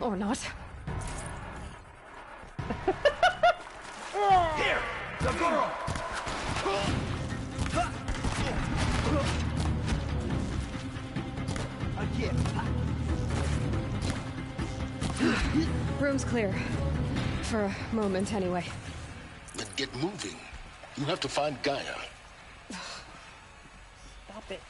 Or not. Here! The girl! Again. Room's clear. For a moment, anyway. Then get moving. You have to find Gaia. Stop it.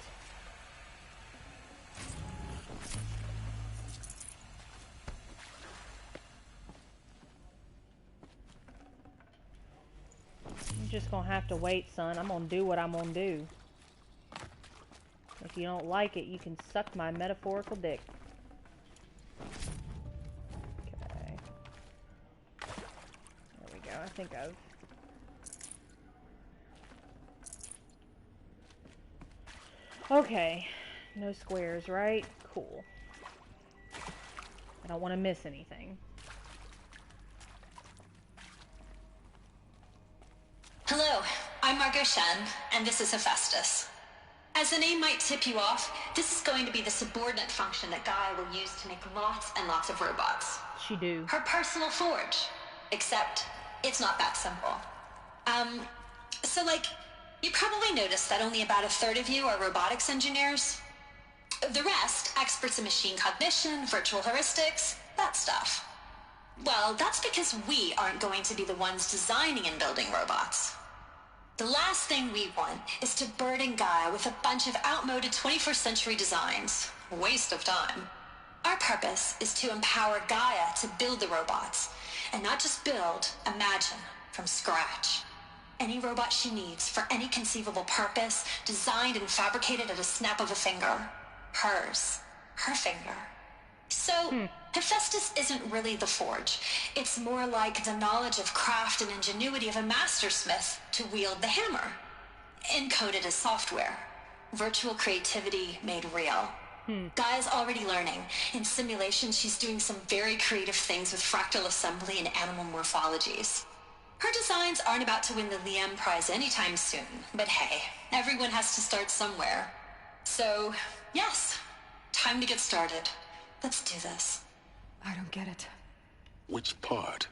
just gonna have to wait, son. I'm gonna do what I'm gonna do. If you don't like it, you can suck my metaphorical dick. Okay. There we go. I think I've... Okay. No squares, right? Cool. I don't want to miss anything. Hello, I'm Margot Shen, and this is Hephaestus. As the name might tip you off, this is going to be the subordinate function that Gaia will use to make lots and lots of robots. She do. Her personal forge. Except, it's not that simple. So like, you probably noticed that only about a third of you are robotics engineers. The rest, experts in machine cognition, virtual heuristics, that stuff. Well, that's because we aren't going to be the ones designing and building robots. The last thing we want is to burden Gaia with a bunch of outmoded 21st century designs. Waste of time. Our purpose is to empower Gaia to build the robots, and not just build, imagine, from scratch. Any robot she needs for any conceivable purpose, designed and fabricated at a snap of a finger. Hers. Her finger. So, Hephaestus isn't really the forge. It's more like the knowledge of craft and ingenuity of a mastersmith to wield the hammer. Encoded as software. Virtual creativity made real. Gaia's already learning. In simulation, she's doing some very creative things with fractal assembly and animal morphologies. Her designs aren't about to win the Liam Prize anytime soon, but hey, everyone has to start somewhere. So, yes, time to get started. Let's do this. I don't get it. Which part?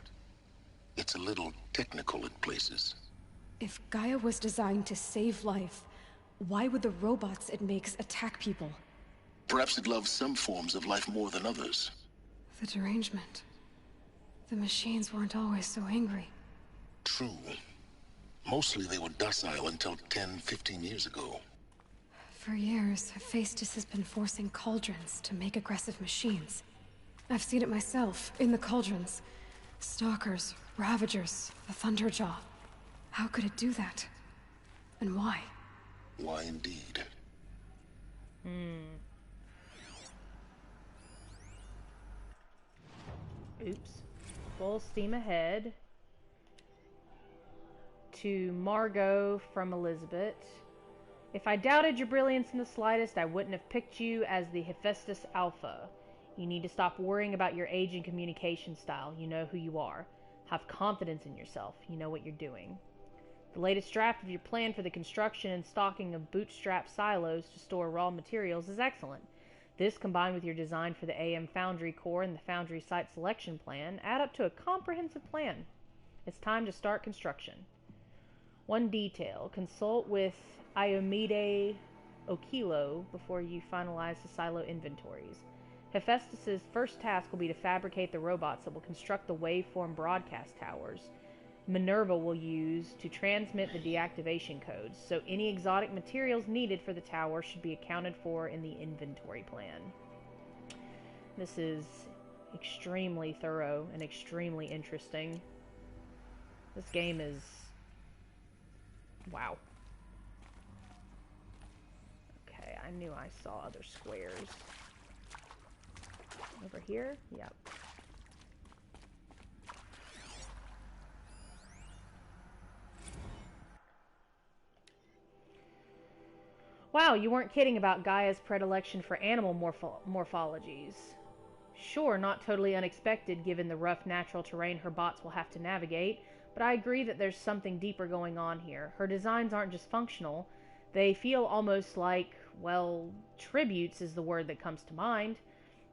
It's a little technical in places. If Gaia was designed to save life, why would the robots it makes attack people? Perhaps it loves some forms of life more than others. The derangement. The machines weren't always so angry. True. Mostly they were docile until 10, 15 years ago. For years, Hephaestus has been forcing cauldrons to make aggressive machines. I've seen it myself, in the cauldrons. Stalkers, Ravagers, the Thunderjaw. How could it do that? And why? Why indeed? Oops. Full steam ahead. To Margot from Elizabeth. If I doubted your brilliance in the slightest, I wouldn't have picked you as the Hephaestus Alpha. You need to stop worrying about your age and communication style. You know who you are. Have confidence in yourself. You know what you're doing. The latest draft of your plan for the construction and stocking of bootstrap silos to store raw materials is excellent. This, combined with your design for the AM Foundry core and the Foundry site selection plan, add up to a comprehensive plan. It's time to start construction. One detail. Consult with Iomide Okilo before you finalize the silo inventories. Hephaestus's first task will be to fabricate the robots that will construct the waveform broadcast towers Minerva will use to transmit the deactivation codes, so any exotic materials needed for the tower should be accounted for in the inventory plan. This is extremely thorough and extremely interesting. This game is... wow. Okay, I knew I saw other squares. Over here? Yep. Wow, you weren't kidding about Gaia's predilection for animal morphologies. Sure, not totally unexpected given the rough natural terrain her bots will have to navigate, but I agree that there's something deeper going on here. Her designs aren't just functional, they feel almost like, well, tributes is the word that comes to mind,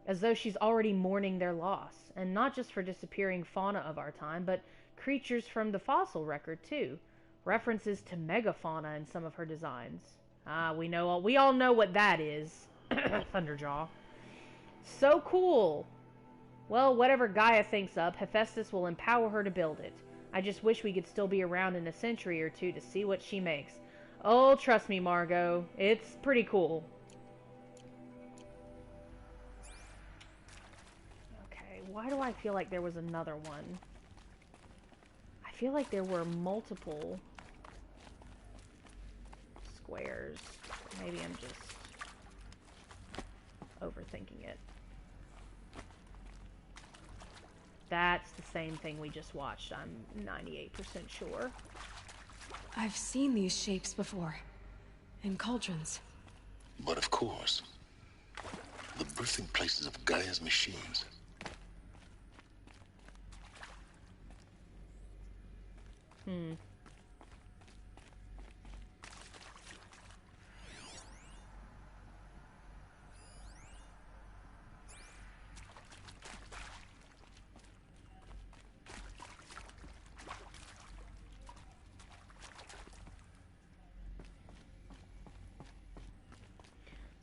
as though she's already mourning their loss, and not just for disappearing fauna of our time, but creatures from the fossil record too. References to megafauna in some of her designs. We all know what that is. Thunderjaw. So cool. Well, whatever Gaia thinks up, Hephaestus will empower her to build it. I just wish we could still be around in a century or two to see what she makes. Oh, trust me, Margot. It's pretty cool. Okay, why do I feel like there was another one? I feel like there were multiple squares. Maybe I'm just overthinking it. That's the same thing we just watched, I'm 98% sure. I've seen these shapes before. In cauldrons. But of course, the birthing places of Gaia's machines.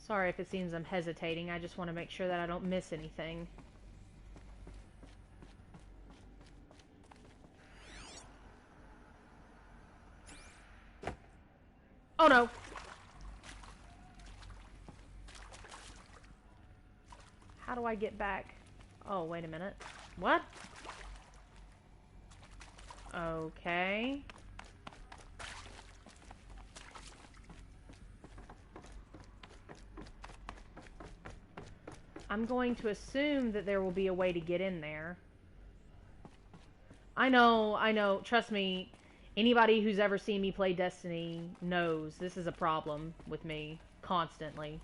Sorry if it seems I'm hesitating, I just want to make sure that I don't miss anything. Oh no! How do I get back? Oh, wait a minute. What? Okay. I'm going to assume that there will be a way to get in there. I know. Trust me, anybody who's ever seen me play Destiny knows this is a problem with me constantly.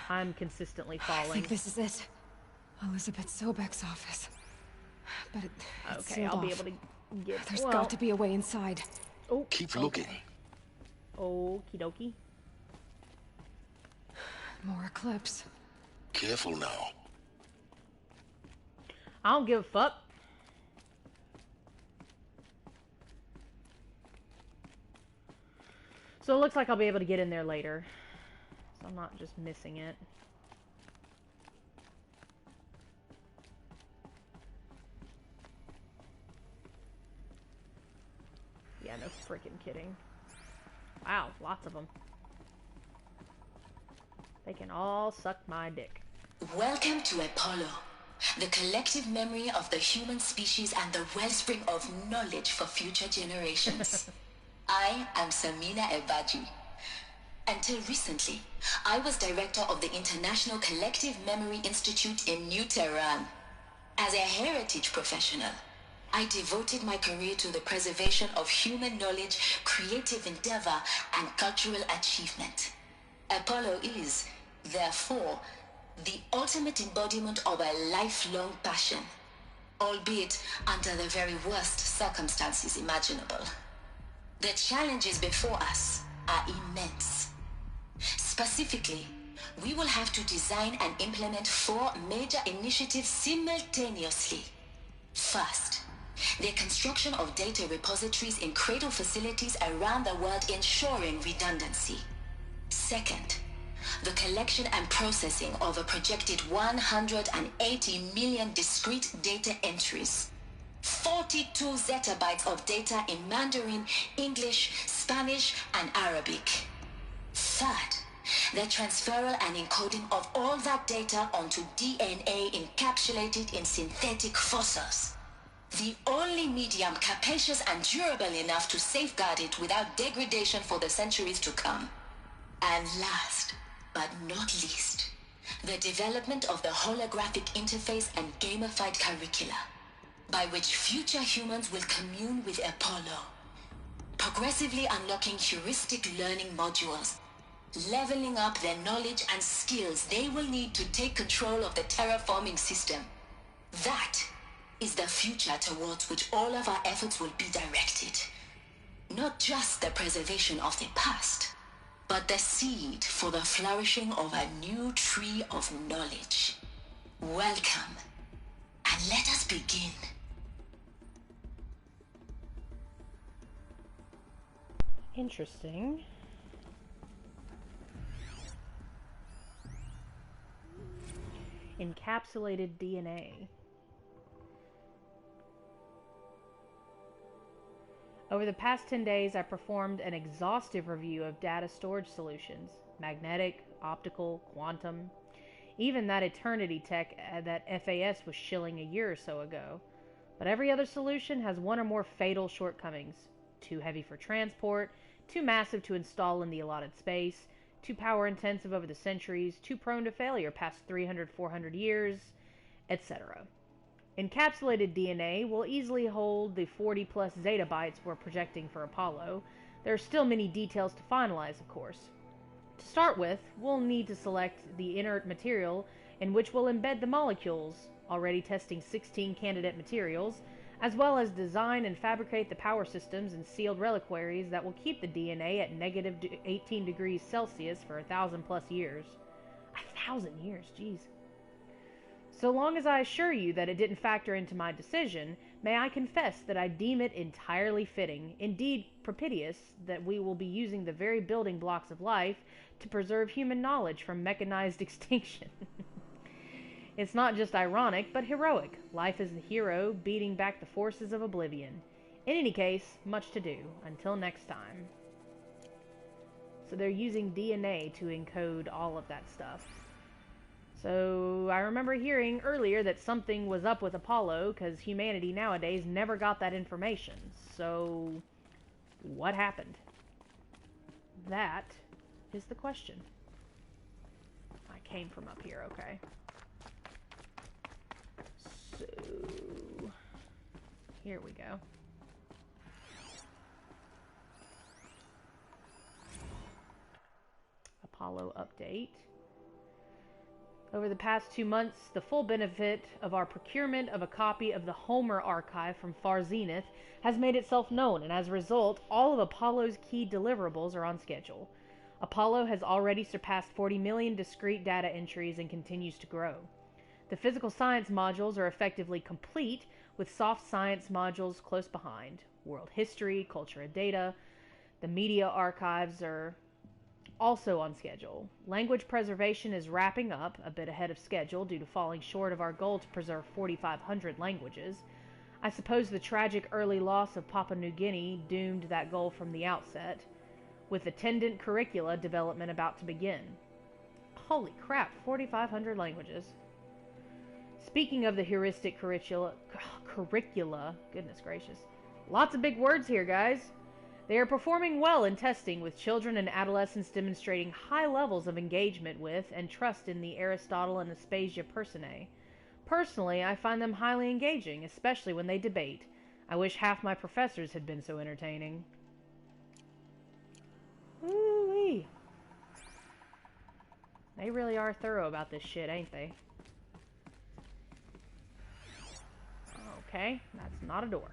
I'm consistently falling. I think this is it. Elizabeth Sobek's office. But it's okay, I'll sealed be off. able to get... There's got to be a way inside. Oh, keep looking. Okie dokie. More Eclipse. Careful now. I don't give a fuck. So it looks like I'll be able to get in there later. So I'm not just missing it. Yeah, no freaking kidding. Wow, lots of them. They can all suck my dick. Welcome to Apollo, the collective memory of the human species and the wellspring of knowledge for future generations. I am Samina Ebaji. Until recently, I was director of the International Collective Memory Institute in New Tehran. As a heritage professional, I devoted my career to the preservation of human knowledge, creative endeavor, and cultural achievement. Apollo is, therefore, the ultimate embodiment of a lifelong passion, albeit under the very worst circumstances imaginable. The challenges before us are immense. Specifically, we will have to design and implement 4 major initiatives simultaneously. First, the construction of data repositories in cradle facilities around the world, ensuring redundancy. Second, the collection and processing of a projected 180 million discrete data entries. 42 zettabytes of data in Mandarin, English, Spanish, and Arabic. Third, the transferal and encoding of all that data onto DNA encapsulated in synthetic fossils. The only medium capacious and durable enough to safeguard it without degradation for the centuries to come. And last, but not least, the development of the holographic interface and gamified curricula, by which future humans will commune with Apollo, progressively unlocking heuristic learning modules, leveling up their knowledge and skills they will need to take control of the terraforming system. That is the future towards which all of our efforts will be directed. Not just the preservation of the past, but the seed for the flourishing of a new tree of knowledge. Welcome, and let us begin. Interesting. Encapsulated DNA. Over the past 10 days, I performed an exhaustive review of data storage solutions. Magnetic, optical, quantum. Even that eternity tech that FAS was shilling a year or so ago. But every other solution has one or more fatal shortcomings. too heavy for transport, too massive to install in the allotted space, too power-intensive over the centuries, too prone to failure past 300, 400 years, etc. Encapsulated DNA will easily hold the 40-plus zettabytes we're projecting for Apollo. There are still many details to finalize, of course. To start with, we'll need to select the inert material in which we'll embed the molecules, already testing 16 candidate materials, as well as design and fabricate the power systems and sealed reliquaries that will keep the DNA at negative 18 degrees Celsius for 1,000-plus years. 1,000 years, jeez. So long as I assure you that it didn't factor into my decision, may I confess that I deem it entirely fitting, indeed propitious, that we will be using the very building blocks of life to preserve human knowledge from mechanized extinction. It's not just ironic, but heroic. Life as the hero, beating back the forces of oblivion. In any case, much to do. Until next time. So they're using DNA to encode all of that stuff. So I remember hearing earlier that something was up with Apollo, because humanity nowadays never got that information. So what happened? That is the question. I came from up here, okay. So here we go. Apollo update. Over the past 2 months, the full benefit of our procurement of a copy of the Homer archive from Far Zenith has made itself known, and as a result, all of Apollo's key deliverables are on schedule. Apollo has already surpassed 40 million discrete data entries and continues to grow. The physical science modules are effectively complete, with soft science modules close behind. World history, culture and data. The media archives are also on schedule. Language preservation is wrapping up, a bit ahead of schedule due to falling short of our goal to preserve 4,500 languages. I suppose the tragic early loss of Papua New Guinea doomed that goal from the outset, with attendant curricula development about to begin. Holy crap, 4,500 languages. Speaking of the heuristic curricula, goodness gracious. Lots of big words here, guys. They are performing well in testing, with children and adolescents demonstrating high levels of engagement with and trust in the Aristotle and Aspasia Personae. Personally, I find them highly engaging, especially when they debate. I wish half my professors had been so entertaining. Woo-wee. They really are thorough about this shit, ain't they? Okay, that's not a door.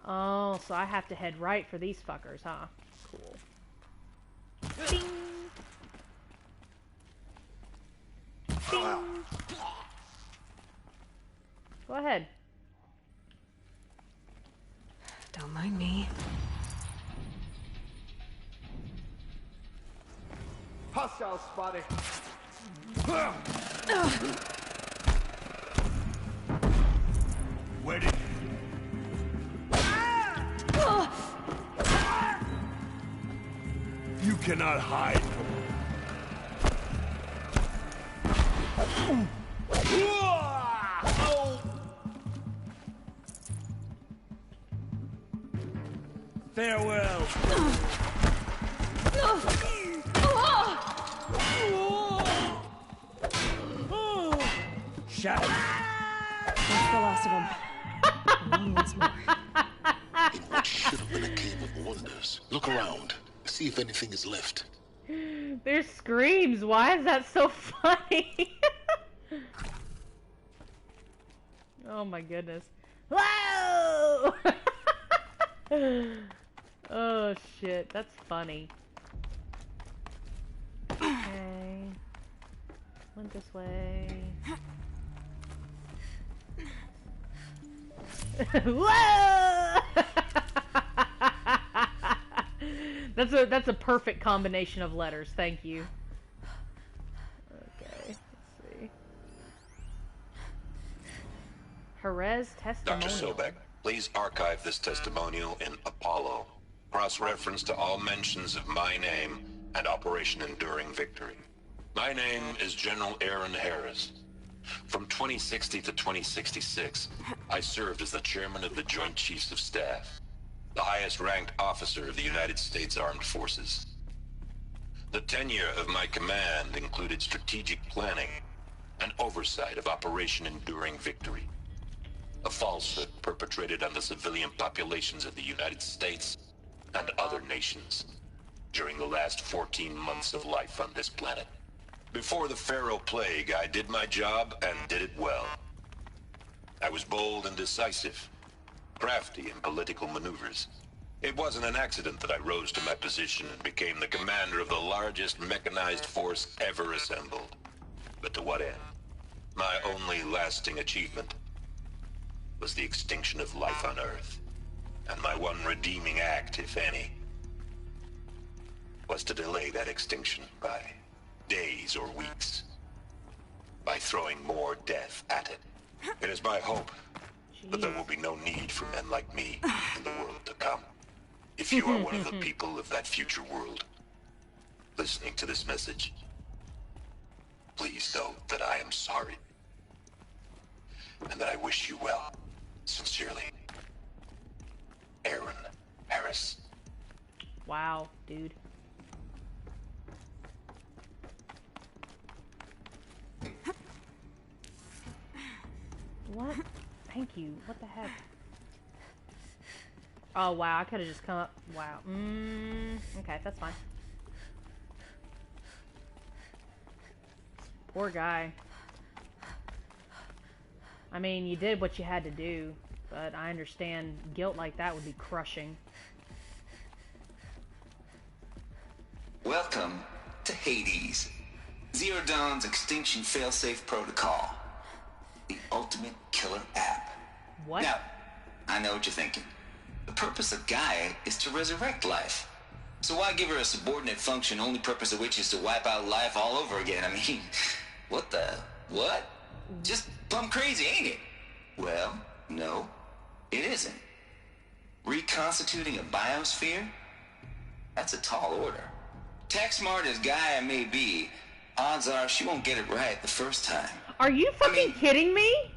Oh, so I have to head right for these fuckers, huh? Cool. Ding! Ding! Go ahead. Don't mind me. Hostile spotted. Where did you cannot hide from me. Farewell. Shut up. That's the last of them. Once more. In what should have been a cave of wonders. Look around. See if anything is left. There's screams. Why is that so funny? Oh my goodness. Whoa! Oh shit, that's funny. Okay. Went this way. Whoa! That's a perfect combination of letters. Thank you. Okay, let's see. Jerez testimonial. Dr. Sobek, please archive this testimonial in Apollo. Cross-reference to all mentions of my name and Operation Enduring Victory. My name is General Aaron Harris. From 2060 to 2066, I served as the chairman of the Joint Chiefs of Staff, the highest-ranked officer of the United States Armed Forces. The tenure of my command included strategic planning and oversight of Operation Enduring Victory, a falsehood perpetrated on the civilian populations of the United States and other nations during the last 14 months of life on this planet. Before the Pharaoh Plague, I did my job and did it well. I was bold and decisive, crafty in political maneuvers. It wasn't an accident that I rose to my position and became the commander of the largest mechanized force ever assembled. But to what end? My only lasting achievement was the extinction of life on Earth. And my one redeeming act, if any, was to delay that extinction by days or weeks, by throwing more death at it. It is my hope that there will be no need for men like me in the world to come. If you are one of the people of that future world listening to this message, please know that I am sorry, and that I wish you well. Sincerely, Aaron Harris. Wow, dude. What? Thank you. What the heck? Oh, wow. I could have just come up. Wow. Okay, that's fine. Poor guy. I mean, you did what you had to do, but I understand guilt like that would be crushing. Welcome to Hades, Zero Dawn's extinction failsafe protocol. The ultimate killer app. What? Now, I know what you're thinking. The purpose of Gaia is to resurrect life. So why give her a subordinate function, only purpose of which is to wipe out life all over again? I mean, what the... what? Just plumb crazy, ain't it? Well, no, it isn't. Reconstituting a biosphere? That's a tall order. Tech smart as Gaia may be, odds are she won't get it right the first time. Are you fucking kidding me?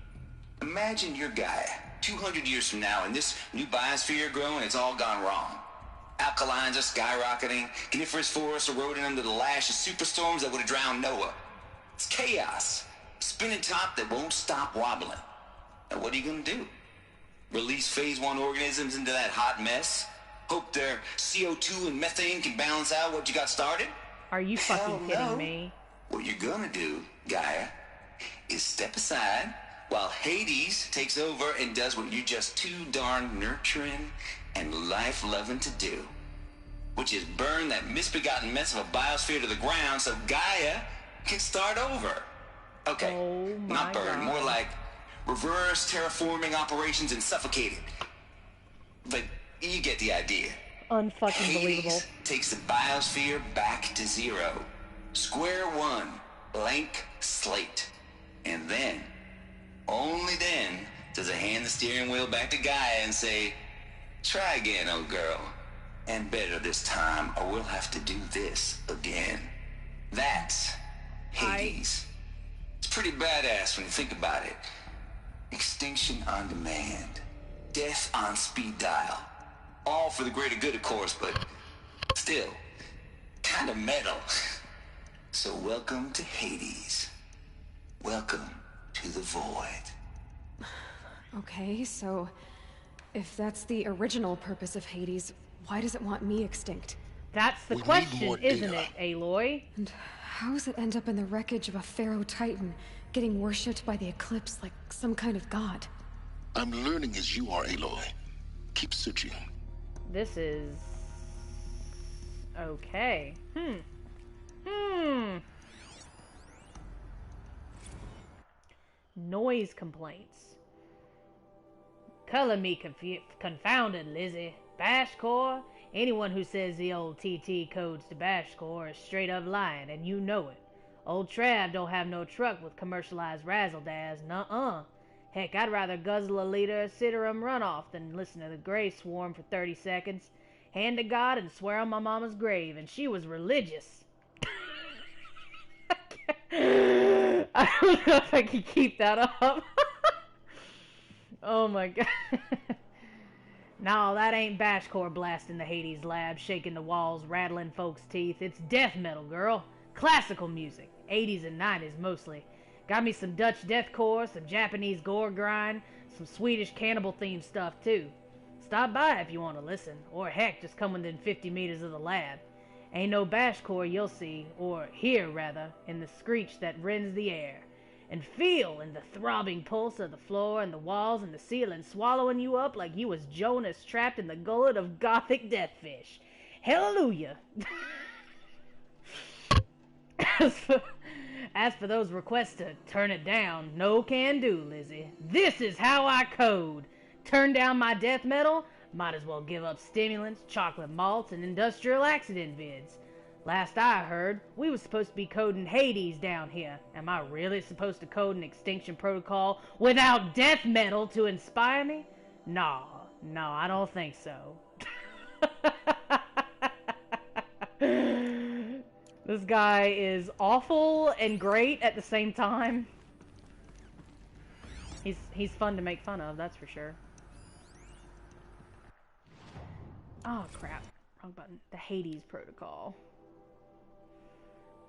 Imagine your Gaia 200 years from now and this new biosphere growing, it's all gone wrong. Alkalines are skyrocketing, coniferous forests eroding under the lash of superstorms that would have drowned Noah. It's chaos. Spinning top that won't stop wobbling. And what are you gonna do? Release phase 1 organisms into that hot mess? Hope their CO2 and methane can balance out what you got started? Are you fucking kidding me? What you're gonna do, Gaia, is step aside while Hades takes over and does what you're just too darn nurturing and life-loving to do. Which is burn that misbegotten mess of a biosphere to the ground so Gaia can start over. Okay, not burn, more like reverse terraforming operations and suffocate it. But you get the idea. Unfucking believable. Hades takes the biosphere back to zero. Square one, blank slate. And then, only then, does it hand the steering wheel back to Gaia and say, try again, old girl. And better this time, or we'll have to do this again. That's Hades. It's pretty badass when you think about it. Extinction on demand. Death on speed dial. All for the greater good, of course, but still, kind of metal. So welcome to Hades. Welcome to the void. Okay, so if that's the original purpose of Hades, why does it want me extinct? That's the question, isn't it, Aloy? And how does it end up in the wreckage of a Pharaoh Titan, getting worshipped by the Eclipse like some kind of god? I'm learning as you are, Aloy. Keep searching. This is... okay. Noise complaints. Color me confounded, Lizzie. Bashcore? Anyone who says the old TT codes to Bashcore is straight up lying, and you know it. Old Trav don't have no truck with commercialized razzle-dazz, nuh-uh. Heck, I'd rather guzzle a liter of Ciderum runoff than listen to the Grey Swarm for 30 seconds. Hand to God and swear on my mama's grave, and she was religious. I don't know if I can keep that up. Oh my god. No, that ain't Bashcore blasting the Hades lab, shaking the walls, rattling folks' teeth. It's death metal, girl. Classical music. 80s and 90s mostly. Got me some Dutch deathcore, some Japanese gore grind, some Swedish cannibal themed stuff too. Stop by if you want to listen, or heck, just come within 50 meters of the lab. Ain't no Bashcore you'll see, or hear rather, in the screech that rends the air. And feel in the throbbing pulse of the floor and the walls and the ceiling swallowing you up like you was Jonas trapped in the gullet of gothic deathfish. Hallelujah! As for those requests to turn it down, no can do, Lizzie. This is how I code. Turn down my death metal? Might as well give up stimulants, chocolate malts, and industrial accident vids. Last I heard, we was supposed to be coding Hades down here. Am I really supposed to code an Extinction Protocol without death metal to inspire me? No, I don't think so. This guy is awful and great at the same time. He's fun to make fun of, that's for sure. Oh crap, wrong button. The Hades Protocol.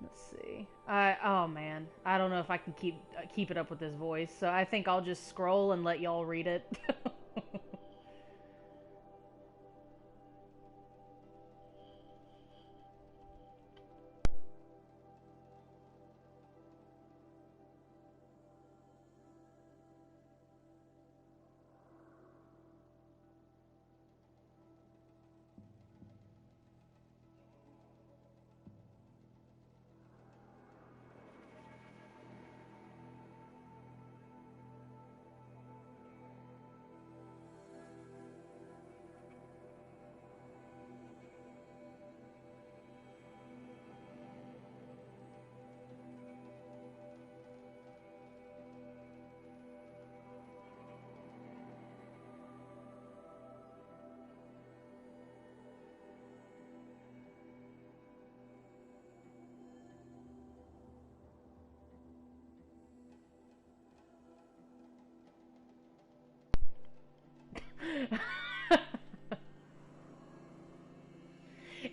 Let's see. Oh man, I don't know if I can keep it up with this voice, so I think I'll just scroll and let y'all read it.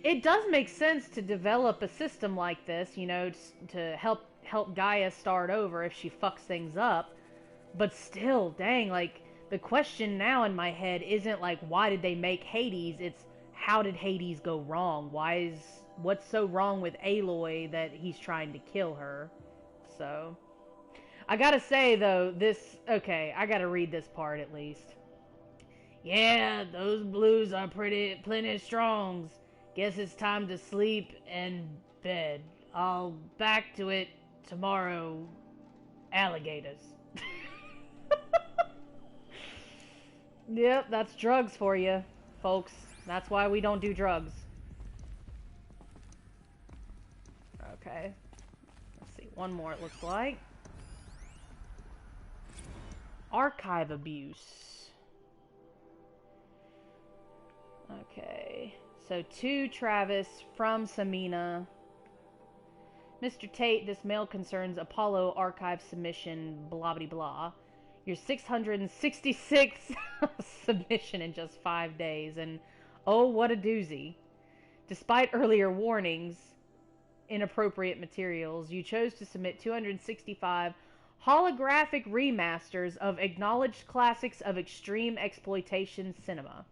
It does make sense to develop a system like this, you know, to help Gaia start over if she fucks things up. But still, dang, like, the question now in my head isn't like, why did they make Hades? It's, how did Hades go wrong? What's so wrong with Aloy that he's trying to kill her? So, I gotta say, though, okay, I gotta read this part at least. Yeah, those blues are plenty strongs. Guess it's time to sleep and bed. I'll back to it tomorrow. Alligators. Yep, that's drugs for you, folks. That's why we don't do drugs. Okay. Let's see, one more it looks like. Archive abuse. Okay. So, to Travis from Samina. Mr. Tate, this mail concerns Apollo archive submission, blah blah blah. Your 666th submission in just 5 days, and oh, what a doozy. Despite earlier warnings, inappropriate materials, you chose to submit 265 holographic remasters of acknowledged classics of extreme exploitation cinema.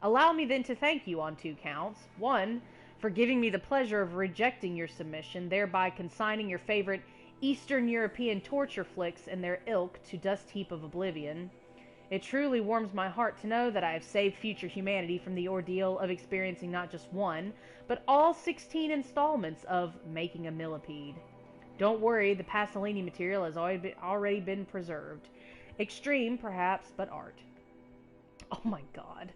Allow me then to thank you on 2 counts. 1, for giving me the pleasure of rejecting your submission, thereby consigning your favorite Eastern European torture flicks and their ilk to dust heap of oblivion. It truly warms my heart to know that I have saved future humanity from the ordeal of experiencing not just one, but all 16 installments of Making a Millipede. Don't worry, the Pasolini material has already been preserved. Extreme, perhaps, but art. Oh my god.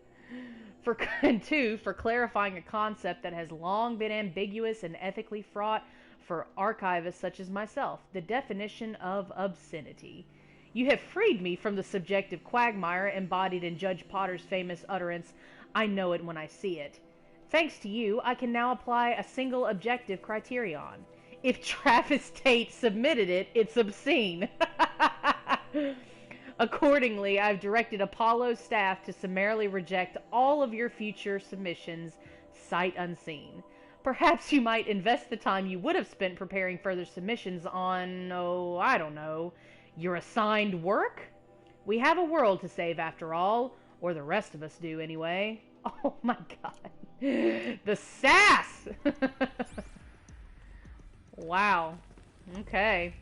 And 2, for clarifying a concept that has long been ambiguous and ethically fraught for archivists such as myself, the definition of obscenity. You have freed me from the subjective quagmire embodied in Judge Potter's famous utterance, "I know it when I see it." Thanks to you, I can now apply a single objective criterion. If Travis Tate submitted it, it's obscene. Accordingly, I've directed Apollo staff to summarily reject all of your future submissions, sight unseen. Perhaps you might invest the time you would have spent preparing further submissions on, oh, I don't know, your assigned work? We have a world to save after all, or the rest of us do anyway. Oh my god. The sass! Wow. Okay.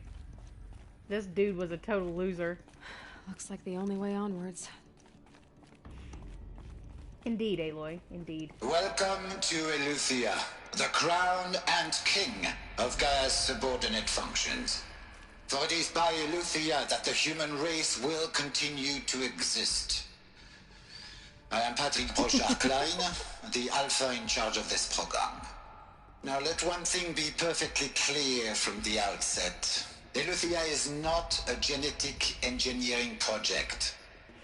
This dude was a total loser. Looks like the only way onwards. Indeed, Aloy. Indeed. Welcome to Eleuthia, the crown and king of Gaia's subordinate functions. For it is by Eleuthia that the human race will continue to exist. I am Patrick Brochard-Klein, the Alpha in charge of this program. Now let one thing be perfectly clear from the outset. Eleuthia is not a genetic engineering project.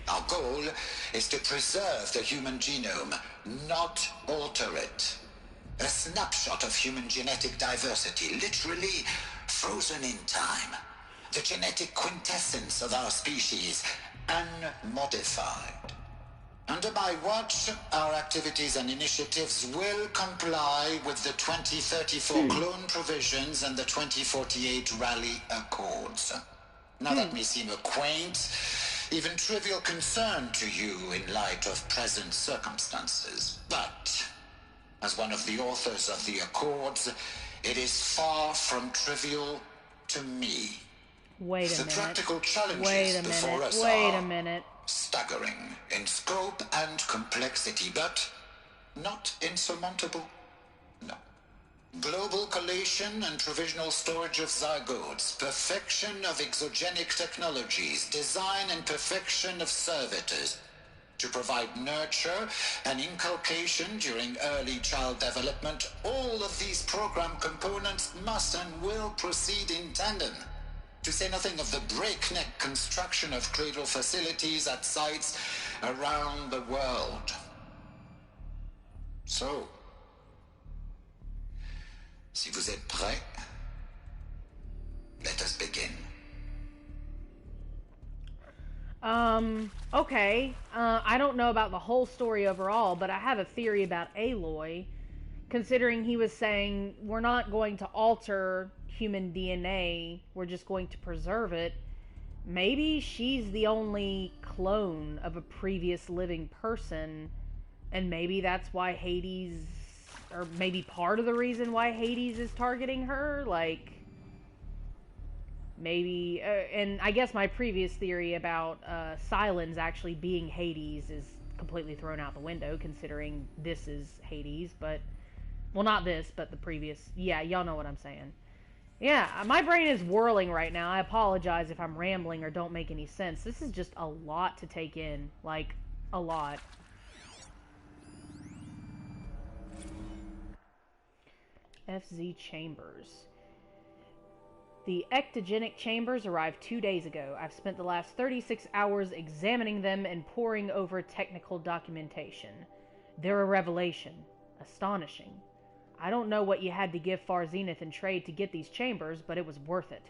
Our goal is to preserve the human genome, not alter it. A snapshot of human genetic diversity, literally frozen in time. The genetic quintessence of our species, unmodified. Under my watch, our activities and initiatives will comply with the 2034 clone provisions and the 2048 Raleigh Accords. Now that may seem a quaint, even trivial concern to you in light of present circumstances, but as one of the authors of the Accords, it is far from trivial to me. Wait a The minute. practical challenges Wait a before minute. us Wait are a minute. staggering in scope and complexity, but not insurmountable. No. Global collation and provisional storage of zygotes, perfection of exogenic technologies, design and perfection of servitors, to provide nurture and inculcation during early child development. All of these program components must and will proceed in tandem. To say nothing of the breakneck construction of cradle facilities at sites around the world. So, si vous êtes prêts, let us begin. Okay. I don't know about the whole story overall, but I have a theory about Aloy, considering he was saying we're not going to alter human DNA, we're just going to preserve it. Maybe she's the only clone of a previous living person, and maybe that's why Hades, or maybe part of the reason why Hades is targeting her, like, maybe, and I guess my previous theory about Sylens actually being Hades is completely thrown out the window, considering this is Hades, but, well, not this, but the previous, yeah, y'all know what I'm saying. Yeah, my brain is whirling right now. I apologize if I'm rambling or don't make any sense. This is just a lot to take in, like, a lot. FZ Chambers. The ectogenic chambers arrived 2 days ago. I've spent the last 36 hours examining them and poring over technical documentation. They're a revelation. Astonishing. I don't know what you had to give Far Zenith in trade to get these chambers, but it was worth it.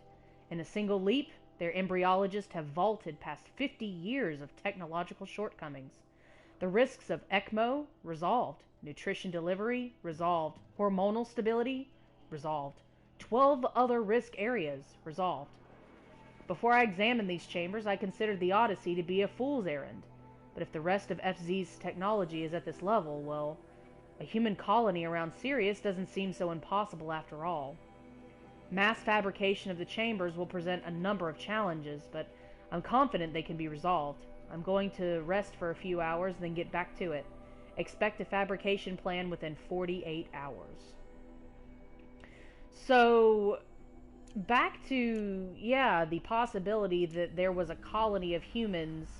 In a single leap, their embryologists have vaulted past 50 years of technological shortcomings. The risks of ECMO, resolved. Nutrition delivery, resolved. Hormonal stability, resolved. 12 other risk areas, resolved. Before I examined these chambers, I considered the Odyssey to be a fool's errand. But if the rest of FZ's technology is at this level, well, a human colony around Sirius doesn't seem so impossible after all. Mass fabrication of the chambers will present a number of challenges, but I'm confident they can be resolved. I'm going to rest for a few hours, then get back to it. Expect a fabrication plan within 48 hours. So, back to, yeah, the possibility that there was a colony of humans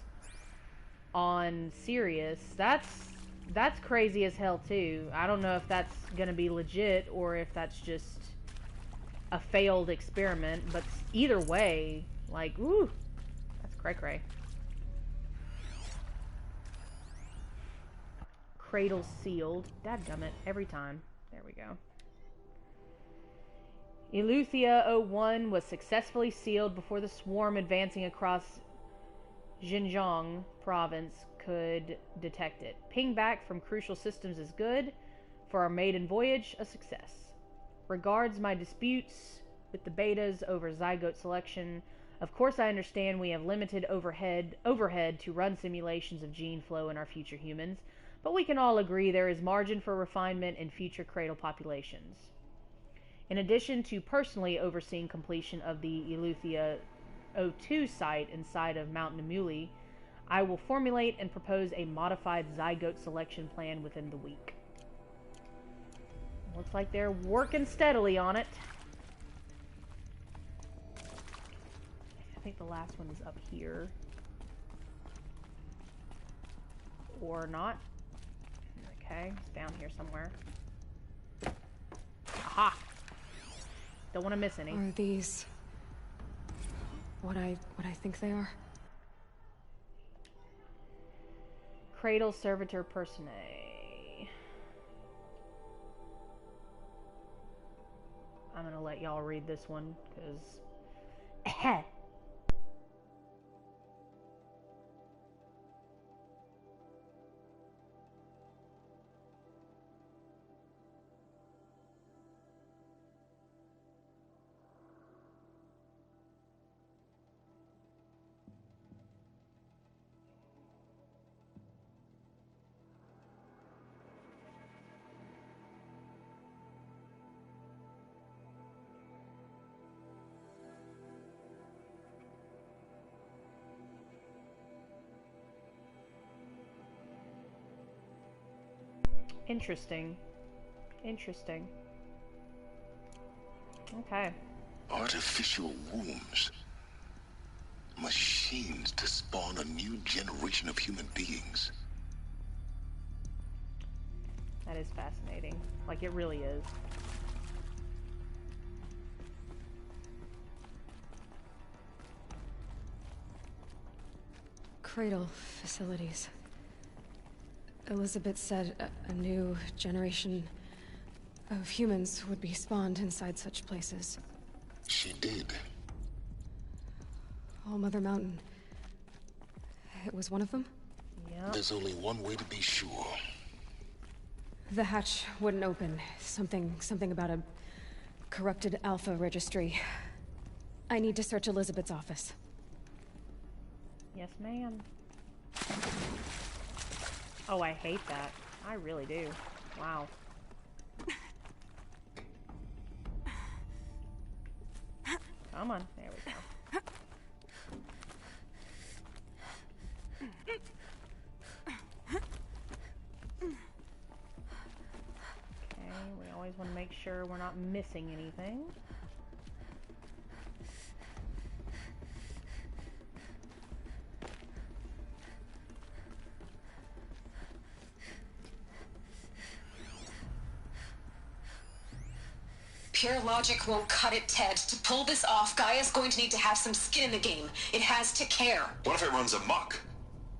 on Sirius. That's crazy as hell too. I don't know if that's gonna be legit or if that's just a failed experiment, but either way, like, ooh, that's cray-cray. Cradle sealed. Dadgummit, every time. There we go. Eleuthia 01 was successfully sealed before the swarm advancing across Xinjiang province could detect it. Ping back from crucial systems is good. For our maiden voyage, a success. Regards my disputes with the betas over zygote selection. Of course I understand we have limited overhead to run simulations of gene flow in our future humans, but we can all agree there is margin for refinement in future cradle populations. In addition to personally overseeing completion of the Eleuthia 02 site inside of Mount Namuli, I will formulate and propose a modified zygote selection plan within the week. Looks like they're working steadily on it. I think the last one is up here. Or not. Okay, it's down here somewhere. Aha! Don't want to miss any. Are these what I think they are? Cradle Servitor Personae. I'm gonna let y'all read this one, because... Interesting. Interesting. Okay. Artificial wombs. Machines to spawn a new generation of human beings. That is fascinating. Like, it really is. Cradle facilities. Elizabeth said a new generation of humans would be spawned inside such places. She did. All Mother Mountain. It was one of them? Yeah. There's only one way to be sure. The hatch wouldn't open. Something about a corrupted Alpha registry. I need to search Elizabeth's office. Yes, ma'am. Oh, I hate that. I really do. Wow. Come on. There we go. Okay, we always want to make sure we're not missing anything. Pure logic won't cut it, Ted. To pull this off, Gaia's going to need to have some skin in the game. It has to care. What if it runs amok?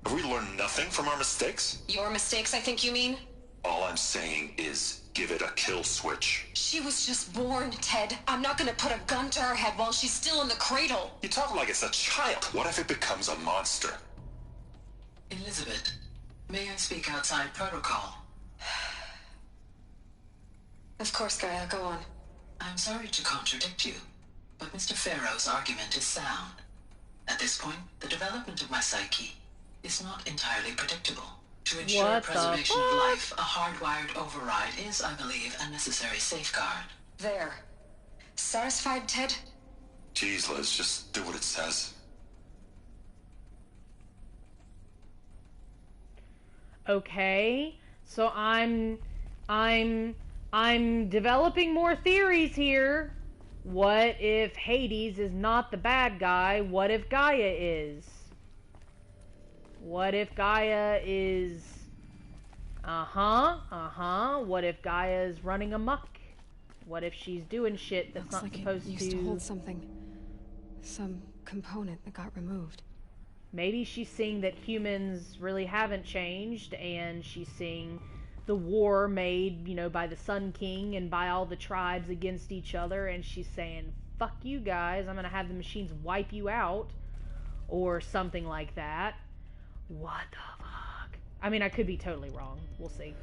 Have we learned nothing from our mistakes? Your mistakes, I think you mean? All I'm saying is, give it a kill switch. She was just born, Ted. I'm not gonna put a gun to her head while she's still in the cradle. You talk like it's a child. What if it becomes a monster? Elizabeth, may I speak outside protocol? Of course, Gaia, go on. I'm sorry to contradict you, but Mr. Farrow's argument is sound. At this point, the development of my psyche is not entirely predictable. To ensure preservation of life, a hardwired override is, I believe, a necessary safeguard. There. Satisfied, Ted? Jeez, Liz, just do what it says. Okay, so I'm developing more theories here. What if Hades is not the bad guy? What if Gaia is? What if Gaia is... What if Gaia is running amok? What if she's doing shit that's not supposed to... Looks like it used to hold something. Some component that got removed. Maybe she's seeing that humans really haven't changed, and she's seeing the war made, by the Sun King and by all the tribes against each other, and she's saying, fuck you guys, I'm gonna have the machines wipe you out, or something like that. What the fuck? I mean, I could be totally wrong. We'll see.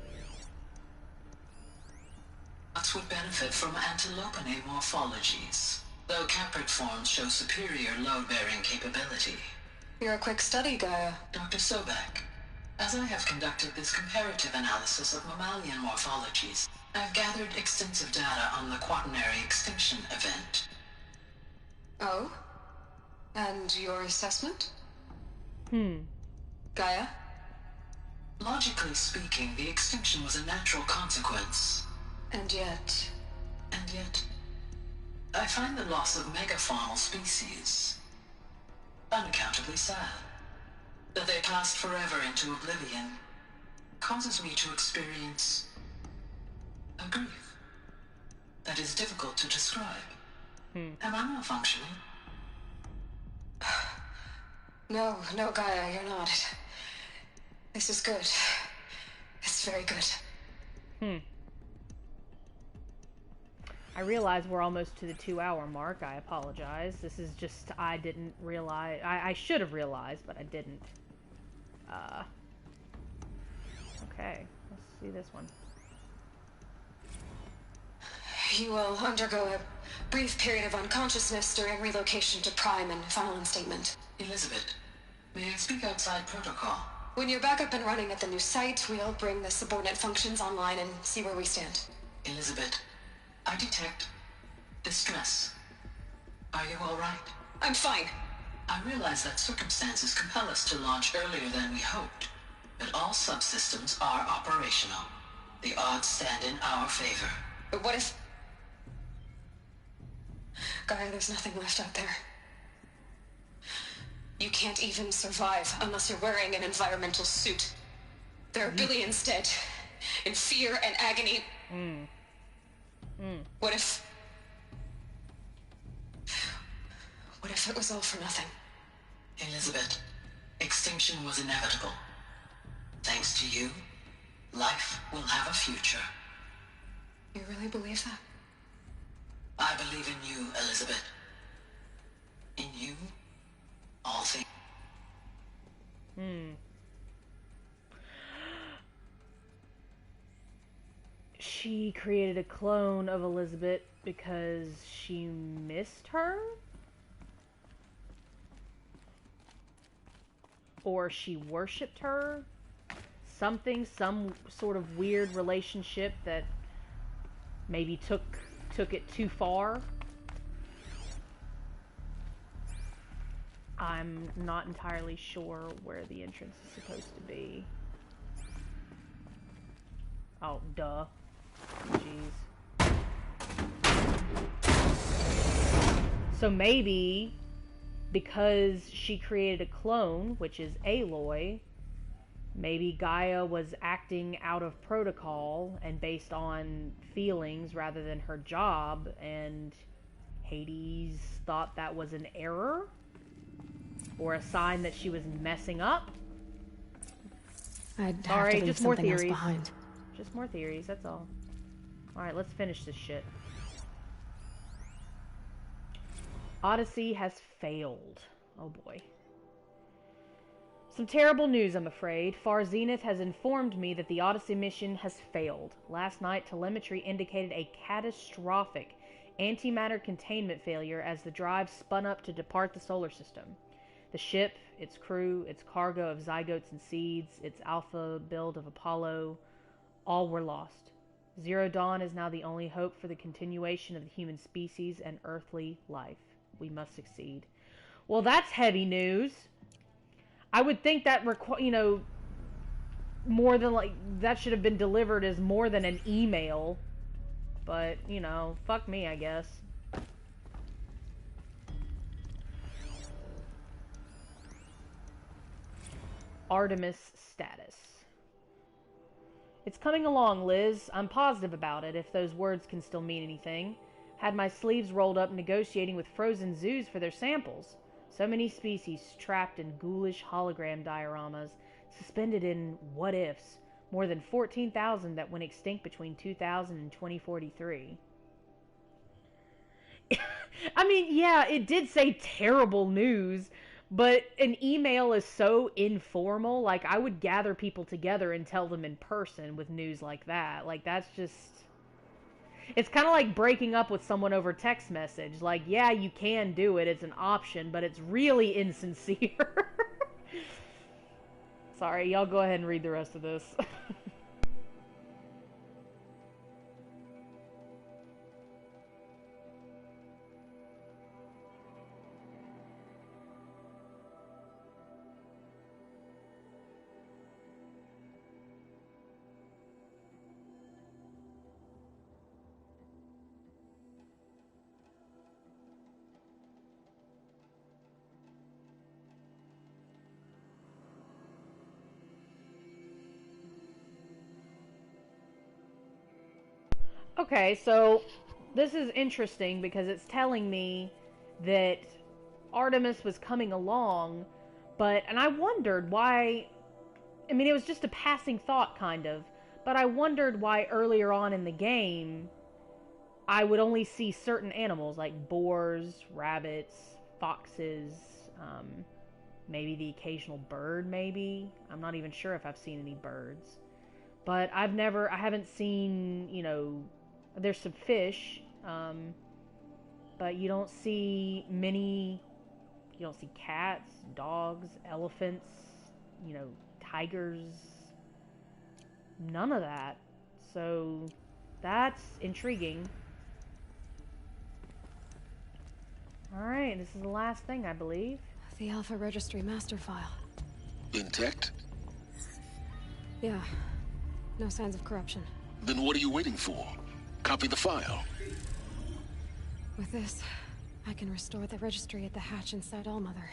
Bots would benefit from antilopinae morphologies, though caprid forms show superior load-bearing capability. You're a quick study, Gaia. Dr. Sobek, as I have conducted this comparative analysis of mammalian morphologies, I've gathered extensive data on the quaternary extinction event. Oh? And your assessment? Gaia? Logically speaking, the extinction was a natural consequence. And yet, I find the loss of megafaunal species unaccountably sad. That they passed forever into oblivion causes me to experience a grief that is difficult to describe. Am I malfunctioning? No, Gaia, you're not. This is good. It's very good. I realize we're almost to the 2-hour mark. I apologize. This is just, I didn't realize. I should have realized, but I didn't. Okay, let's see this one. You will undergo a brief period of unconsciousness during relocation to Prime and final instatement. Elizabeth, may I speak outside protocol? When you're back up and running at the new site, we'll bring the subordinate functions online and see where we stand. Elizabeth, I detect distress. Are you all right? I'm fine. I realize that circumstances compel us to launch earlier than we hoped, but all subsystems are operational. The odds stand in our favor. But what if... Gaia, there's nothing left out there. You can't even survive unless you're wearing an environmental suit. There are billions dead, in fear and agony. What if it was all for nothing? Elizabeth, extinction was inevitable. Thanks to you, life will have a future. You really believe that? I believe in you, Elizabeth. In you, all things. She created a clone of Elizabeth because she missed her? Or she worshipped her? Something, some sort of weird relationship that maybe took it too far? I'm not entirely sure where the entrance is supposed to be. Oh, duh. Jeez. So maybe because she created a clone, which is Aloy, maybe Gaia was acting out of protocol and based on feelings rather than her job, and Hades thought that was an error or a sign that she was messing up. I'd have to leave something else behind. Just more theories, that's all. Alright, let's finish this shit. Odyssey has failed. Oh boy. Some terrible news, I'm afraid. Far Zenith has informed me that the Odyssey mission has failed. Last night, telemetry indicated a catastrophic antimatter containment failure as the drive spun up to depart the solar system. The ship, its crew, its cargo of zygotes and seeds, its alpha build of Apollo, all were lost. Zero Dawn is now the only hope for the continuation of the human species and earthly life. We must succeed. Well, that's heavy news. I would think that, more than that should have been delivered as more than an email. But, fuck me, I guess. Artemis status. It's coming along, Liz. I'm positive about it, if those words can still mean anything. Had my sleeves rolled up negotiating with frozen zoos for their samples. So many species trapped in ghoulish hologram dioramas, suspended in what-ifs. More than 14,000 that went extinct between 2000 and 2043. I mean, yeah, it did say terrible news, but an email is so informal. Like, I would gather people together and tell them in person with news like that. Like, that's just... It's kind of like breaking up with someone over text message. Like, yeah, you can do it. It's an option, but it's really insincere. Sorry, y'all go ahead and read the rest of this. Okay, so this is interesting because it's telling me that Artemis was coming along, and I wondered why, I mean, it was just a passing thought, kind of, but I wondered why earlier on in the game, I would only see certain animals, like boars, rabbits, foxes, maybe the occasional bird, maybe. I'm not even sure if I've seen any birds. But I haven't seen, you know, there's some fish, but you don't see cats, dogs, elephants, you know, tigers, none of that. So that's intriguing. Alright, this is the last thing, I believe. The Alpha Registry master file. Intact? Yeah. No signs of corruption. Then what are you waiting for? Copy the file. With this, I can restore the registry at the hatch inside Allmother.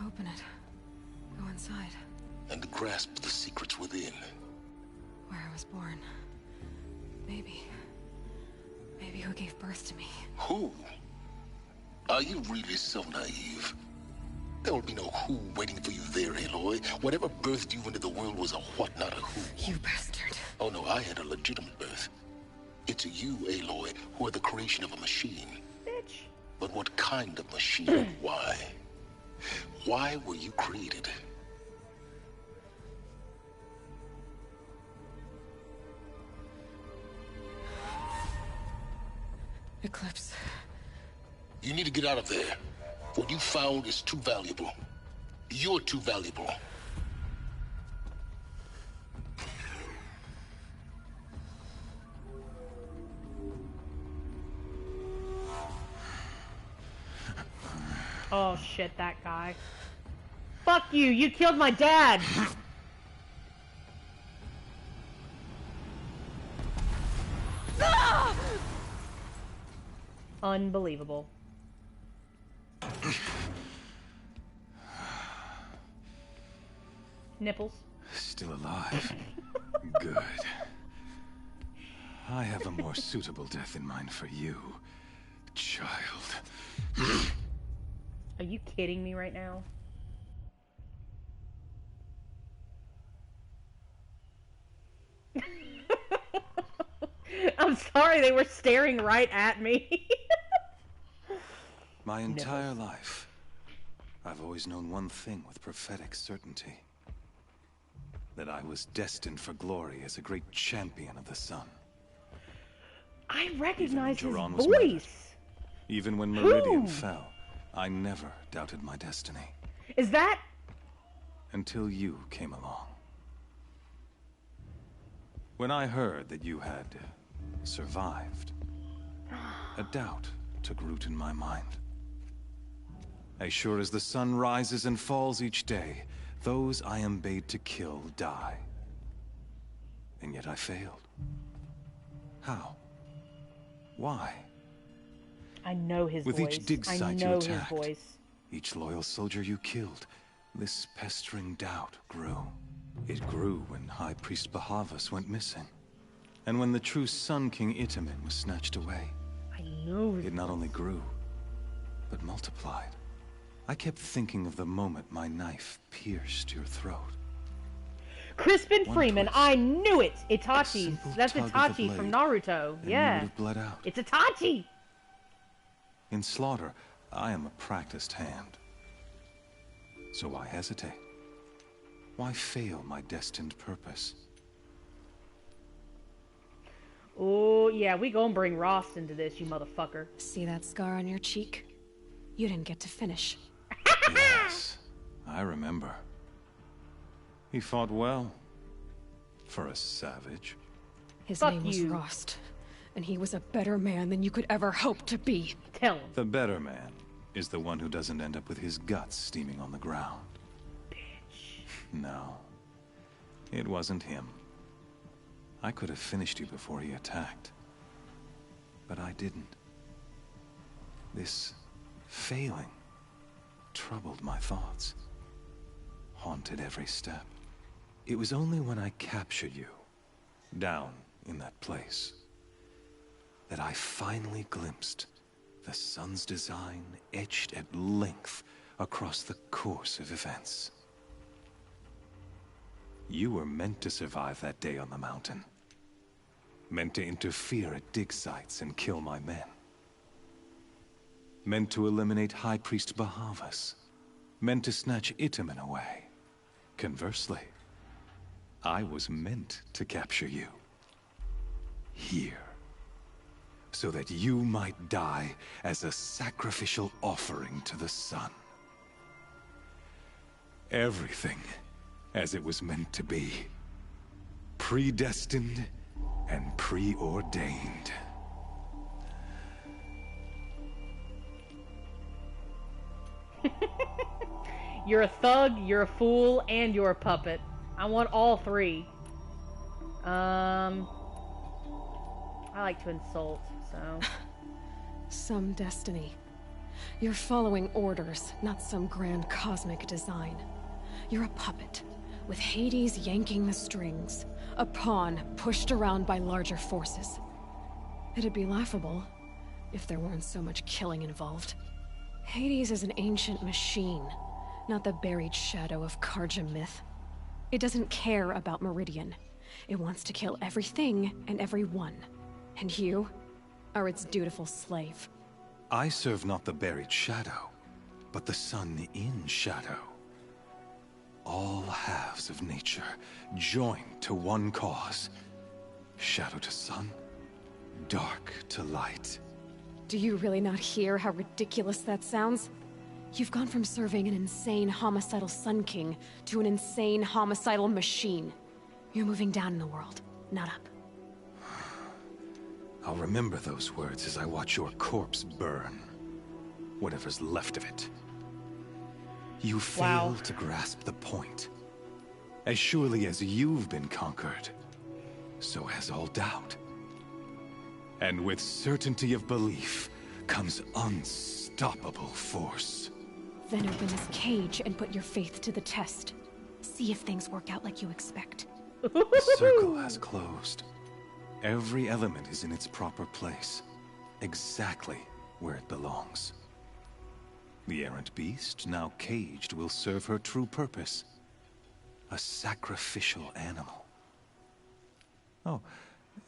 Open it. Go inside. And grasp the secrets within. Where I was born. Maybe who gave birth to me. Who? Are you really so naive? There will be no who waiting for you there, Aloy. Whatever birthed you into the world was a what, not a who. You bastard. Oh no, I had a legitimate birth. It's you, Aloy, who are the creation of a machine. Bitch. But what kind of machine? Why? Why were you created? Eclipse. You need to get out of there. What you found is too valuable. You're too valuable. Oh shit, that guy. Fuck you, you killed my dad! Unbelievable. Nipples. Still alive. Good. I have a more suitable death in mind for you, child. Are you kidding me right now? I'm sorry, they were staring right at me. My entire life, I've always known one thing with prophetic certainty. That I was destined for glory as a great champion of the sun. I recognize his Jiran was voice. murdered. Even when Meridian fell, I never doubted my destiny. Is that... Until you came along. When I heard that you had survived, a doubt took root in my mind. As sure as the sun rises and falls each day, those I am bade to kill die. And yet I failed. How? Why? I know his With voice. each dig I site you know his attacked, voice. each loyal soldier you killed, this pestering doubt grew. It grew when High Priest Bahavas went missing. And when the true Sun King Itamen was snatched away. I know his It not only grew, but multiplied. I kept thinking of the moment my knife pierced your throat. Crispin One Freeman, twist. I knew it! Itachi's. simple That's tug of the Itachi from blade, Naruto. and you Yeah. would have bled out. It's Itachi! In slaughter, I am a practiced hand. So why hesitate? Why fail my destined purpose? Oh, yeah, we gonna bring Rost into this, you motherfucker. See that scar on your cheek? You didn't get to finish. Yes, I remember. He fought well. For a savage. His Fuck name was you. Rost, and he was a better man than you could ever hope to be. Tell him. The better man is the one who doesn't end up with his guts steaming on the ground. Bitch. No. It wasn't him. I could have finished you before he attacked. But I didn't. This failing troubled my thoughts. Haunted every step. It was only when I captured you, down in that place, that I finally glimpsed the sun's design etched at length across the course of events. You were meant to survive that day on the mountain. Meant to interfere at dig sites and kill my men. Meant to eliminate High Priest Bahavas. Meant to snatch Itamen away. Conversely, I was meant to capture you. Here. So that you might die as a sacrificial offering to the sun. Everything as it was meant to be. Predestined and preordained. You're a thug, you're a fool, and you're a puppet. I want all three. I like to insult, so... Some destiny. You're following orders, not some grand cosmic design. You're a puppet, with Hades yanking the strings. A pawn pushed around by larger forces. It'd be laughable if there weren't so much killing involved. Hades is an ancient machine, not the buried shadow of Karja myth. It doesn't care about Meridian. It wants to kill everything and everyone. And you are its dutiful slave. I serve not the buried shadow, but the sun in shadow. All halves of nature joined to one cause. Shadow to sun, dark to light. Do you really not hear how ridiculous that sounds? You've gone from serving an insane homicidal Sun King to an insane homicidal machine. You're moving down in the world, not up. I'll remember those words as I watch your corpse burn. Whatever's left of it. You fail to grasp the point. As surely as you've been conquered, so has all doubt. And with certainty of belief comes unstoppable force. Then open this cage and put your faith to the test. See if things work out like you expect. The circle has closed. Every element is in its proper place, exactly where it belongs. The errant beast, now caged, will serve her true purpose. A sacrificial animal. Oh,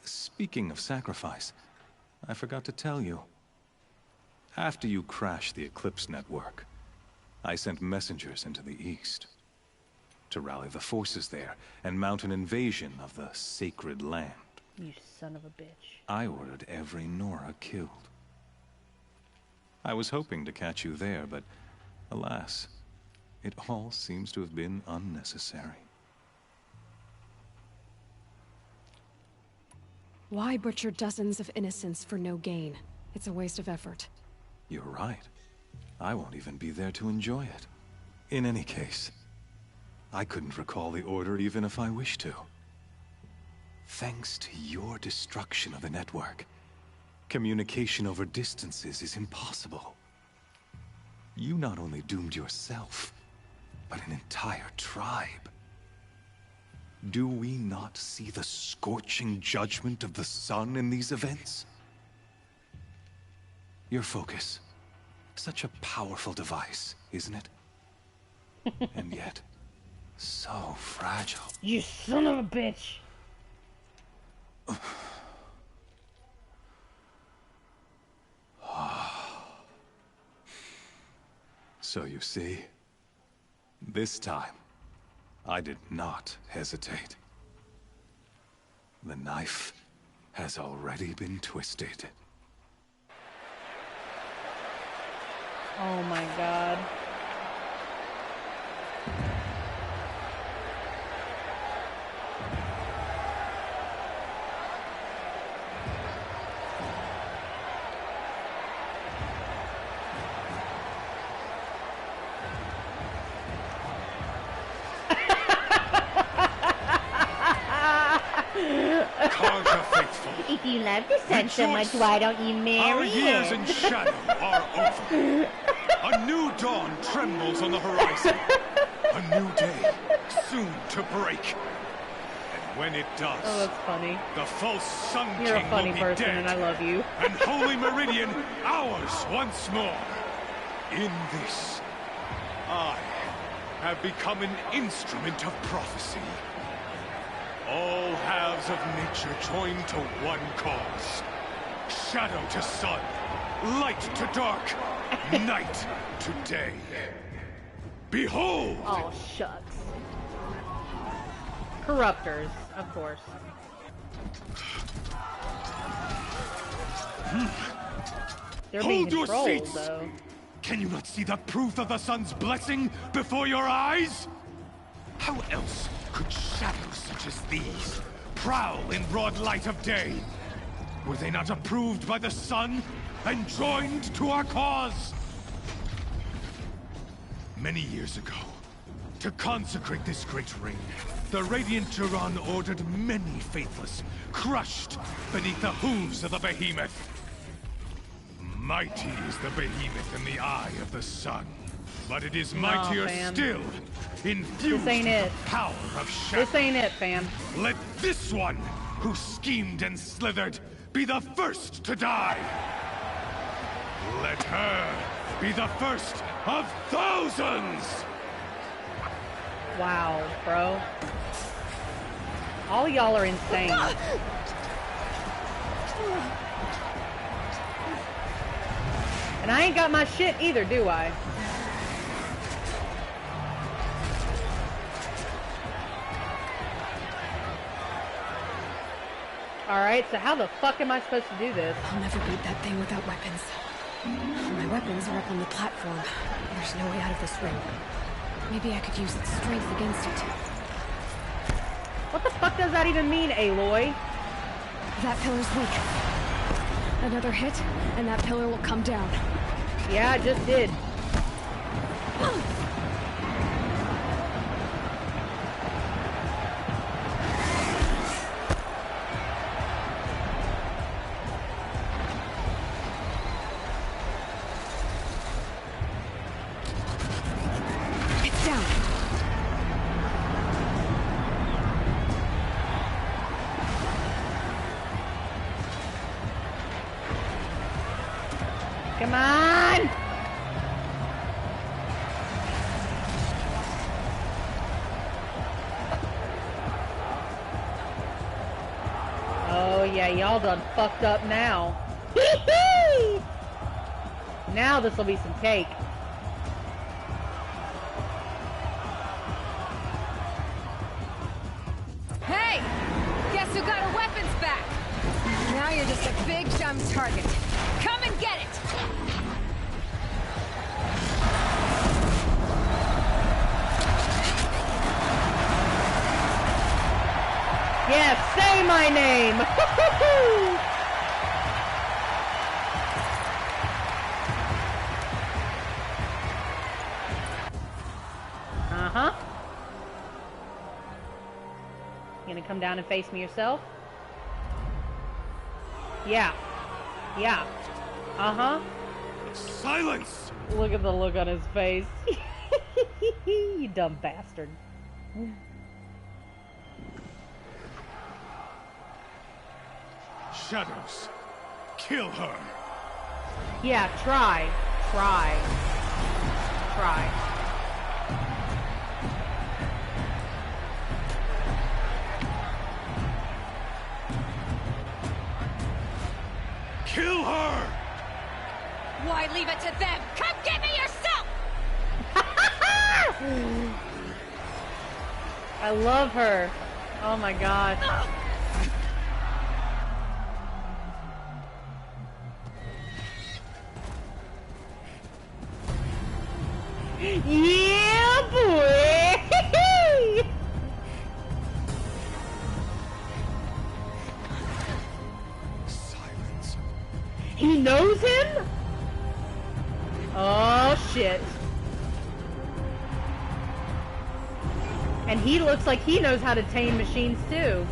speaking of sacrifice, I forgot to tell you. After you crashed the Eclipse network, I sent messengers into the east to rally the forces there and mount an invasion of the sacred land. You son of a bitch. I ordered every Nora killed. I was hoping to catch you there, but alas, it all seems to have been unnecessary. Why butcher dozens of innocents for no gain? It's a waste of effort. You're right. I won't even be there to enjoy it. In any case, I couldn't recall the order even if I wished to. Thanks to your destruction of the network, communication over distances is impossible. You not only doomed yourself, but an entire tribe. Do we not see the scorching judgment of the sun in these events? Your focus. Such a powerful device, isn't it? And yet, So fragile. You son of a bitch! So you see, this time, I did not hesitate. The knife has already been twisted. Oh my god. Karga faithful. If you love the sun so much, why don't you marry Our years him? in shadow are over. A new dawn trembles on the horizon. A new day soon to break. And when it does, Oh, that's funny. the false Sun You're a King funny will be person, dead, and I love you. and Holy Meridian ours once more. In this, I have become an instrument of prophecy. All halves of nature joined to one cause. Shadow to sun, light to dark, night to day. Behold! Oh, shucks. Corruptors, of course. They're being Hold your controlled, seats! though. Can you not see the proof of the sun's blessing before your eyes? How else could shadows such as these prowl in broad light of day? Were they not approved by the sun and joined to our cause? Many years ago, to consecrate this great ring, the Radiant Turan ordered many faithless, crushed beneath the hooves of the behemoth. Mighty is the behemoth in the eye of the sun, but it is mightier fam. still, infused This ain't with it. the power of shadow. This ain't it, fam. Let this one, who schemed and slithered, be the first to die. Let her be the first of thousands! Wow, bro. All y'all are insane. And I ain't got my shit either, do I? Alright, so how the fuck am I supposed to do this? I'll never beat that thing without weapons. My weapons are up on the platform. There's no way out of this ring. Maybe I could use its strength against it. What the fuck does that even mean, Aloy? That pillar's weak. Another hit, and that pillar will come down. Yeah, it just did. It's down. Come on! Oh yeah, y'all done fucked up now. Now this'll be some cake. Hey! Guess who got her weapons back? Now you're just a big dumb target. Come and get it! Yeah, say my name! Uh-huh. You gonna come down and face me yourself? Yeah. Yeah. Uh-huh. Silence! Look at the look on his face. You dumb bastard. Shadows, kill her. Yeah, try. Try. Try. Kill her! Why leave it to them? Come get me yourself! I love her. Oh my god. Yeah, boy! Silence. He knows him? Oh, shit. And he looks like he knows how to tame machines, too.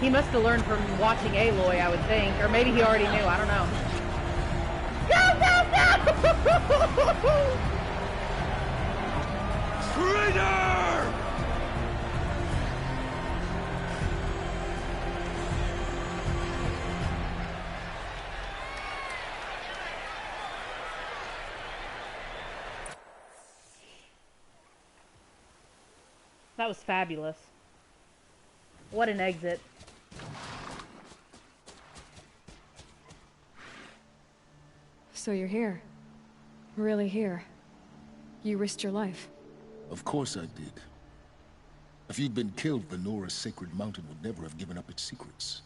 He must have learned from watching Aloy, I would think. Or maybe he already knew, I don't know. Go, go, go! Traitor! That was fabulous. What an exit. So you're here. Really here. You risked your life. Of course I did. If you'd been killed, the Nora Sacred Mountain would never have given up its secrets.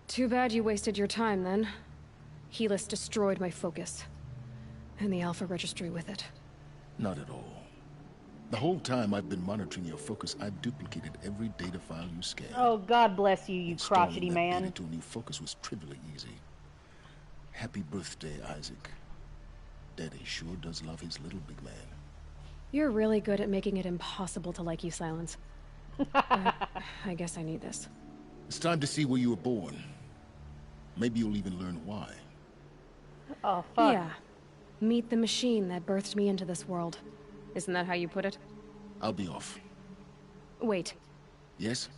Too bad you wasted your time, then. Helis destroyed my focus. And the Alpha Registry with it. Not at all. The whole time I've been monitoring your focus, I've duplicated every data file you scanned. Oh, God bless you, you crotchety Installing that man. data to a new focus was trivially easy. Happy birthday, Isaac. Daddy sure does love his little big man. You're really good at making it impossible to like you, Silence. I guess I need this. It's time to see where you were born. Maybe you'll even learn why. Oh, fuck. Yeah. Meet the machine that birthed me into this world. Isn't that how you put it? I'll be off. Wait. Yes?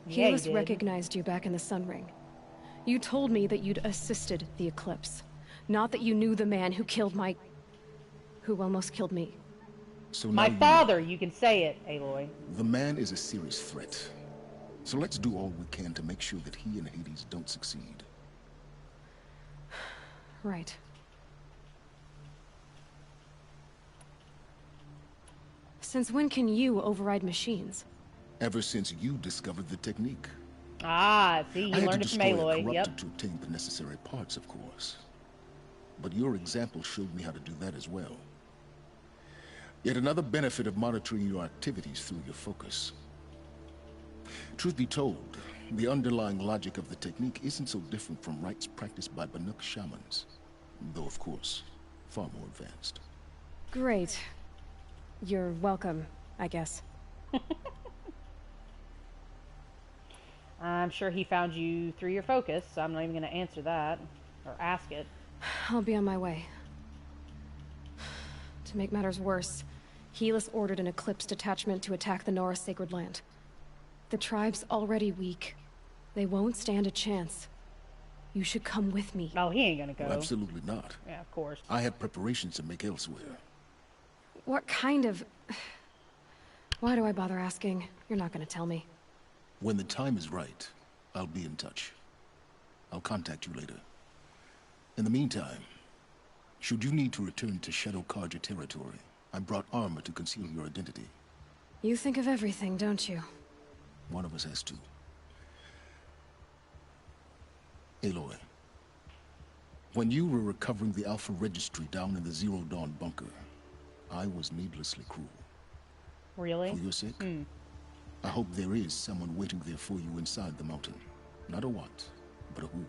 Yeah, you Helis did. recognized you back in the Sun Ring. You told me that you'd assisted the Eclipse. Not that you knew the man who killed my... who almost killed me. So now My you father, you can say it, Aloy. The man is a serious threat. So let's do all we can to make sure that he and Hades don't succeed. Right. Since when can you override machines? Ever since you discovered the technique. Ah, see, you I had learned to it from destroy a Aloy. corruptor Yep. to obtain the necessary parts, of course. But your example showed me how to do that as well. Yet another benefit of monitoring your activities through your focus. Truth be told, the underlying logic of the technique isn't so different from rites practiced by Banuk shamans. Though, of course, far more advanced. Great. You're welcome, I guess. I'm sure he found you through your focus, so I'm not even going to answer that. Or ask it. I'll be on my way. To make matters worse, Helis ordered an Eclipse detachment to attack the Nora Sacred Land. The tribe's already weak. They won't stand a chance. You should come with me. Oh, he ain't gonna go. Well, absolutely not. Yeah, of course. I have preparations to make elsewhere. What kind of... Why do I bother asking? You're not gonna tell me. When the time is right, I'll be in touch. I'll contact you later. In the meantime, should you need to return to Shadow Carja territory, I brought armor to conceal your identity. You think of everything, don't you? One of us has to. Aloy, when you were recovering the Alpha Registry down in the Zero Dawn bunker, I was needlessly cruel. Really? For your sake, I hope there is someone waiting there for you inside the mountain. Not a what, but a who.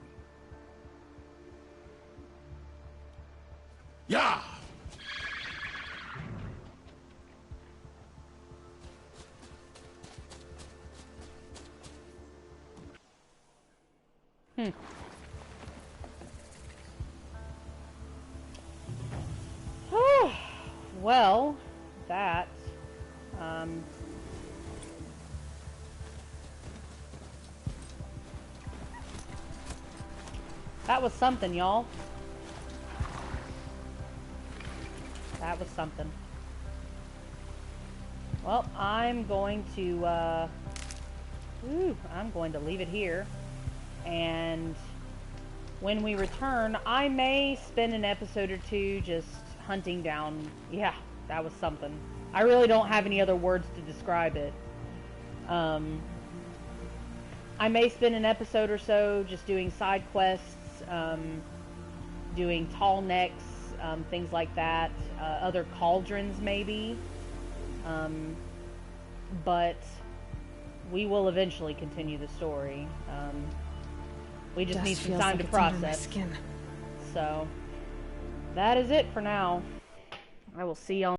Yeah! Well, that, that was something, y'all. That was something. Well, I'm going to, Ooh, I'm going to leave it here. And when we return, I may spend an episode or two just hunting down... Yeah, that was something. I really don't have any other words to describe it. I may spend an episode or so just doing side quests, doing tall necks, things like that, other cauldrons maybe, but we will eventually continue the story. We just need some time to process. So that is it for now. I will see y'all